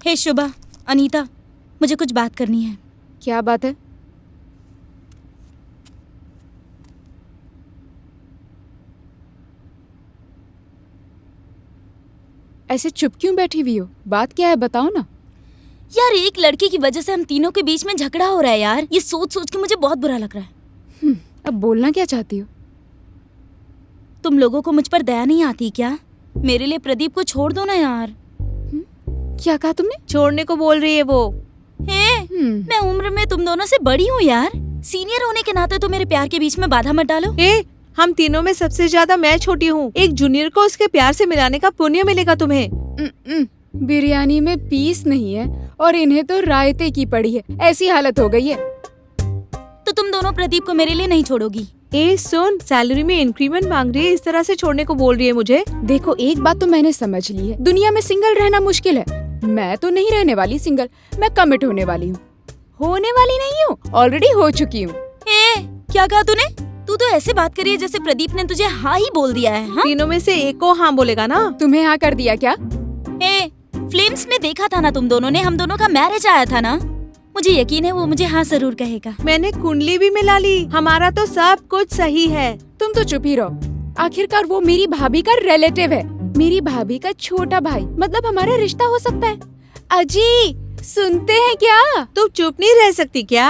हे शुभा, अनीता, मुझे कुछ बात करनी है। क्या बात है? ऐसे चुप क्यों बैठी हुई हो? बात क्या है, बताओ ना। यार, एक लड़के की वजह से हम तीनों के बीच में झगड़ा हो रहा है यार। ये सोच सोच के मुझे बहुत बुरा लग रहा है। अब बोलना क्या चाहती हो? तुम लोगों को मुझ पर दया नहीं आती क्या? मेरे लिए प्रदीप को छोड़ दो ना यार। क्या कहा तुमने? छोड़ने को बोल रही है वो। मैं उम्र में तुम दोनों से बड़ी हूँ यार। सीनियर होने के नाते तो मेरे प्यार के बीच में बाधा मत डालो। हम तीनों में सबसे ज्यादा मैं छोटी हूँ। एक जूनियर को उसके प्यार से मिलाने का पुण्य मिलेगा तुम्हें। बिरयानी में पीस नहीं है और इन्हें तो रायते की पड़ी है, ऐसी हालत हो गई है। तो तुम दोनों प्रदीप को मेरे लिए नहीं छोड़ोगी? ए सुन, सैलरी में इंक्रीमेंट मांग रही है, इस तरह से छोड़ने को बोल रही है मुझे। देखो, एक बात तो मैंने समझ ली है, दुनिया में सिंगल रहना मुश्किल है। मैं तो नहीं रहने वाली सिंगल, मैं कमिट होने वाली हूँ। होने वाली नहीं हूँ, ऑलरेडी हो चुकी हूँ। क्या कहा तूने? तू तो ऐसे बात करी है जैसे प्रदीप ने तुझे हाँ ही बोल दिया है। हाँ? तीनों में से एक को हाँ बोलेगा ना। तुम्हें हाँ कर दिया क्या? फिल्म्स में देखा था ना तुम दोनों ने, हम दोनों का मैरिज आया था ना। मुझे यकीन है वो मुझे हाँ जरूर कहेगा। मैंने कुंडली भी मिला ली, हमारा तो सब कुछ सही है। तुम तो चुप ही रहो। आखिरकार वो मेरी भाभी का रिलेटिव है, मेरी भाभी का छोटा भाई, मतलब हमारा रिश्ता हो सकता है। अजी सुनते हैं क्या? तुम चुप नहीं रह सकती क्या?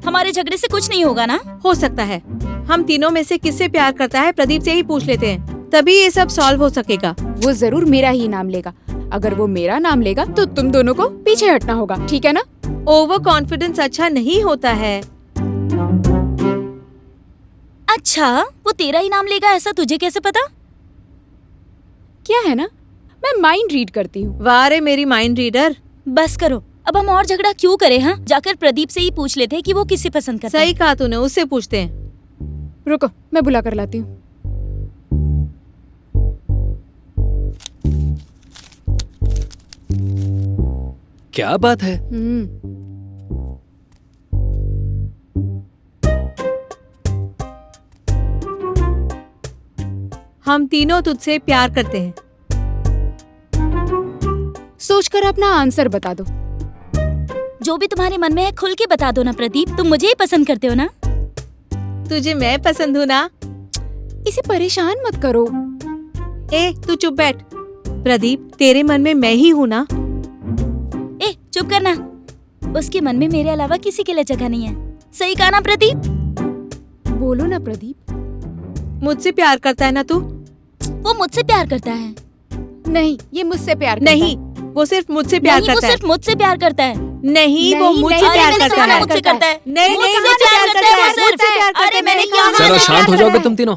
हमारे झगड़े से कुछ नहीं होगा ना? हो सकता है। हम तीनों में से किससे प्यार करता है प्रदीप से ही पूछ लेते हैं, तभी ये सब सॉल्व हो सकेगा। वो जरूर मेरा ही नाम लेगा। अगर वो मेरा नाम लेगा तो तुम दोनों को पीछे हटना होगा, ठीक है ना? ओवर कॉन्फिडेंस अच्छा नहीं होता है। अच्छा, वो तेरा ही नाम लेगा ऐसा तुझे कैसे पता? क्या है ना, मैं माइंड रीड करती हूँ। वाह रे मेरी माइंड रीडर। बस करो, अब हम और झगड़ा क्यों करें? हाँ, जाकर प्रदीप से ही पूछ लेते हैं कि वो किसे पसंद करता है। सही कहा तूने, उससे पूछते हैं। रुको, मैं बुला कर लाती हूँ। क्या बात है? हम तीनों तुझसे प्यार करते हैं। सोचकर अपना आंसर बता दो। जो भी तुम्हारे मन में है खुल के बता दो ना प्रदीप। तुम मुझे ही पसंद करते हो ना? तुझे मैं पसंद हूँ ना? इसे परेशान मत करो। तू चुप बैठ। प्रदीप, तेरे मन में मैं ही हूँ ना? चुप करना। उसके मन में मेरे अलावा किसी के लिए जगह नहीं है। सही कहा ना प्रदीप? बोलो ना प्रदीप। मुझसे प्यार करता है ना तू? वो मुझसे प्यार करता है। नहीं, ये मुझसे प्यार करता नहीं, वो सिर्फ मुझसे प्यार नहीं, करता है। वो सिर्फ मुझसे प्यार करता है। नहीं, वो मुझसे नहीं, प्यार मैंने करता सुना है। मुझसे करता है। नहीं, मुझसे मुझसे प्यार करता है, मुझसे मुझसे प्यार करता है। अरे मैंने क्या कहा? जरा शांत हो जाओगे तुम तीनों।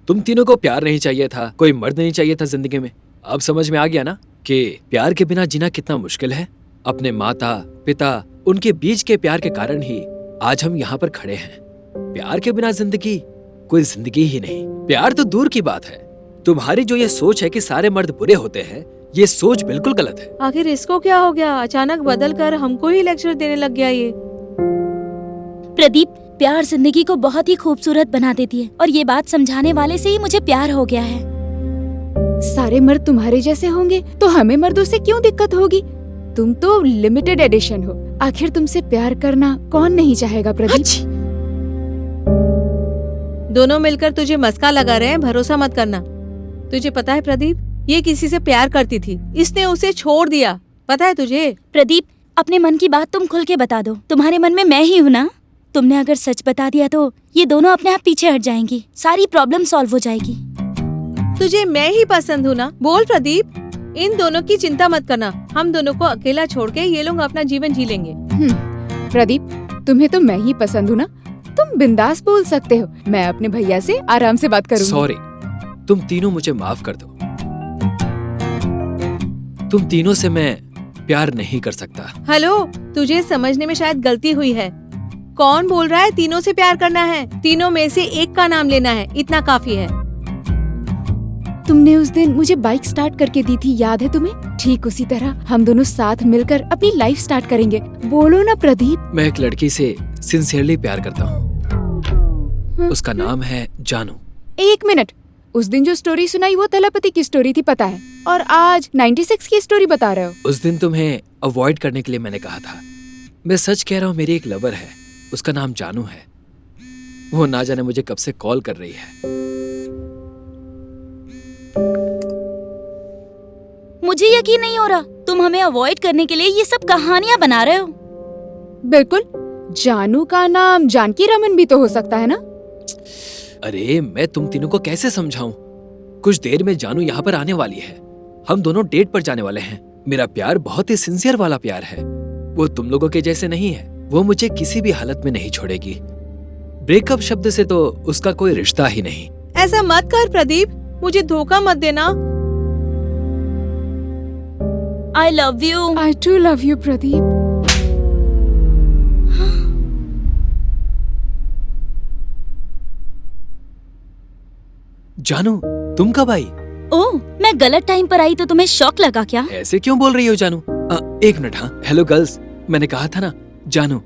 तुम तीनों को प्यार नहीं चाहिए था, कोई मर्द नहीं चाहिए था जिंदगी में। अब समझ में आ गया ना कि प्यार के बिना जीना कितना मुश्किल है। अपने माता पिता उनके बीच के प्यार के कारण ही आज हम यहाँ पर खड़े हैं। प्यार के बिना जिंदगी कोई जिंदगी ही नहीं। प्यार तो दूर की बात है। तुम्हारी जो ये सोच है कि सारे मर्द बुरे होते हैं, ये सोच बिल्कुल गलत है। आखिर इसको क्या हो गया? अचानक बदल कर हमको ही लेक्चर देने लग गया ये। प्रदीप, प्यार जिंदगी को बहुत ही खूबसूरत बना देती है और ये बात समझाने वाले से ही मुझे प्यार हो गया है। सारे मर्द तुम्हारे जैसे होंगे तो हमें मर्दों से क्यों दिक्कत होगी? तुम तो लिमिटेड एडिशन हो। आखिर तुमसे प्यार करना कौन नहीं चाहेगा प्रदीप? दोनों मिलकर तुझे मस्का लगा रहे हैं, भरोसा मत करना। तुझे पता है प्रदीप, ये किसी से प्यार करती थी, इसने उसे छोड़ दिया। पता है तुझे? प्रदीप, अपने मन की बात तुम खुल के बता दो। तुम्हारे मन में मैं ही हूँ ना? तुमने अगर सच बता दिया तो ये दोनों अपने आप पीछे हट जाएंगी, सारी प्रॉब्लम सॉल्व हो जाएगी। तुझे मैं ही पसंद हूँ ना? बोल प्रदीप। इन दोनों की चिंता मत करना, हम दोनों को अकेला छोड़ के ये लोग अपना जीवन जी लेंगे। प्रदीप, तुम्हें तो मैं ही पसंद हूँ ना? तुम बिंदास बोल सकते हो। मैं अपने भैया से आराम से बात करूंगी। सॉरी, तुम तीनों मुझे माफ कर दो। तुम तीनों से मैं प्यार नहीं कर सकता। हेलो, तुझे समझने में शायद गलती हुई है। कौन बोल रहा है तीनों से प्यार करना है? तीनों में से एक का नाम लेना है, इतना काफी है। तुमने उस दिन मुझे बाइक स्टार्ट करके दी थी, याद है तुम्हें? ठीक उसी तरह हम दोनों साथ मिलकर अपनी लाइफ स्टार्ट करेंगे। बोलो ना प्रदीप। मैं एक लड़की से सिंसियरली प्यार करता हूँ। उसका नाम है जानू। एक मिनट, उस दिन जो स्टोरी सुनाई वो तलपति की स्टोरी थी, पता है, और आज 96 की स्टोरी बता रहे हो। उस दिन तुम्हें अवॉइड करने के लिए मैंने कहा था। मैं सच कह रहा हूँ, मेरी एक लवर है, उसका नाम जानू है। वो ना जाने मुझे कब से कॉल कर रही है। मुझे यकीन नहीं हो रहा, तुम हमें अवॉइड करने के लिए ये सब कहानियां बना रहे हो। बिल्कुल, जानू का नाम जानकी रमन भी तो हो सकता है ना? अरे मैं तुम तीनों को कैसे समझाऊं? कुछ देर में जानू यहाँ पर आने वाली है। हम दोनों डेट पर जाने वाले हैं। मेरा प्यार बहुत ही सिंसियर वाला प्यार है। वो तुम लोगों के जैसे नहीं है। वो मुझे किसी भी हालत में नहीं छोड़ेगी। ब्रेकअप शब्द से तो उसका कोई रिश्ता ही नहीं। ऐसा मत कर प्रदीप, मुझे धोखा मत देना। I love you. I too love you Pradeep. जानू, तुम कब आई? ओह, मैं गलत टाइम पर आई तो तुम्हें शौक लगा क्या? ऐसे क्यों बोल रही हो जानू? एक मिनट। हाँ, हेलो गर्ल्स, मैंने कहा था ना जानू,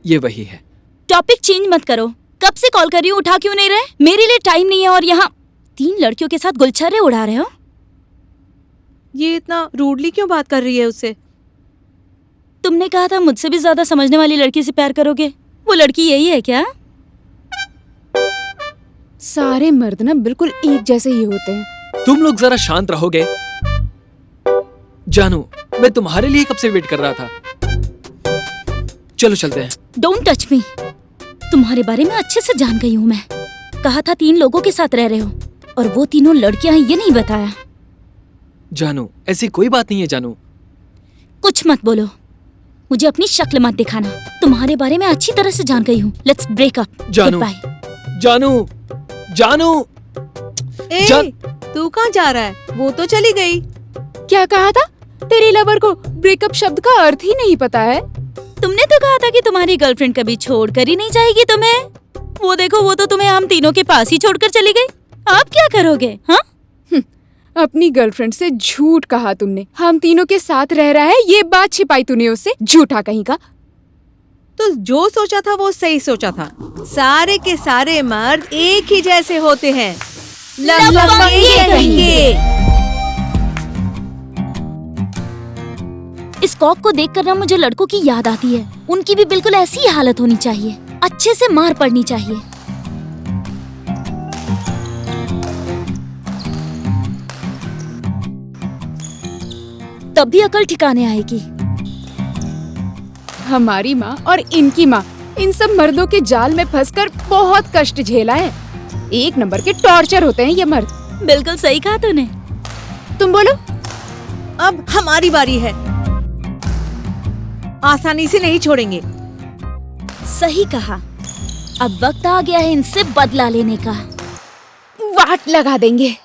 ये वही है। टॉपिक चेंज मत करो। कब से कॉल कर रही हूँ, उठा क्यों नहीं रहे? मेरे लिए टाइम नहीं है और यहाँ 3 लड़कियों के साथ गुलछर्रे उड़ा रहे हो। ये इतना रूडली क्यों बात कर रही है उससे? तुमने कहा था मुझसे भी ज्यादा समझने वाली लड़की से प्यार करोगे। वो लड़की यही है क्या? सारे मर्द ना बिल्कुल एक जैसे ही होते हैं। तुम लोग जरा शांत रहोगे? जानू, मैं तुम्हारे लिए कब से वेट कर रहा था। चलो चलते हैं। Don't touch me. तुम्हारे बारे में अच्छे से जान गई हूँ मैं। कहा था 3 लोगों के साथ रह रहे हो और वो 3 लड़कियां हैं, ये नहीं बताया। जानू, ऐसी कोई बात नहीं है जानू। कुछ मत बोलो, मुझे अपनी शक्ल मत दिखाना। तुम्हारे बारे में अच्छी तरह से जान गई हूँ। Let's break up. जानू, जानू, जानू। ए, तू कहाँ जा रहा है? वो तो चली गई। क्या कहा था? तेरे लवर को ब्रेकअप शब्द का अर्थ ही नहीं पता है। तुमने तो कहा था कि तुम्हारी गर्लफ्रेंड कभी छोड़ कर ही नहीं जाएगी तुम्हें। वो देखो, वो तो तुम्हें हम तीनों के पास ही छोड़कर चली गई। आप क्या करोगे? हाँ, अपनी गर्लफ्रेंड से झूठ कहा तुमने। हम तीनों के साथ रह रहा है, ये बात छिपाई तूने उससे। झूठा कहीं का। तो जो सोचा था वो सही सोचा था। सारे के सारे मर्द एक ही जैसे होते हैं। लफंगे कहिए। इस कॉक को देखकर ना मुझे लड़कों की याद आती है। उनकी भी बिल्कुल ऐसी ही हालत होनी चाहिए, अच्छे से मार पड़नी चाहिए। तब भी अकल ठिकाने आएगी। हमारी माँ और इनकी माँ इन सब मर्दों के जाल में फंसकर बहुत कष्ट झेला है। 1 नंबर के टॉर्चर होते हैं ये मर्द। बिल्कुल सही कहा तूने। तुम बोलो। अब हमारी बारी है। आसानी से नहीं छोड़ेंगे। सही कहा। अब वक्त आ गया है इनसे बदला लेने का। वाट लगा देंगे।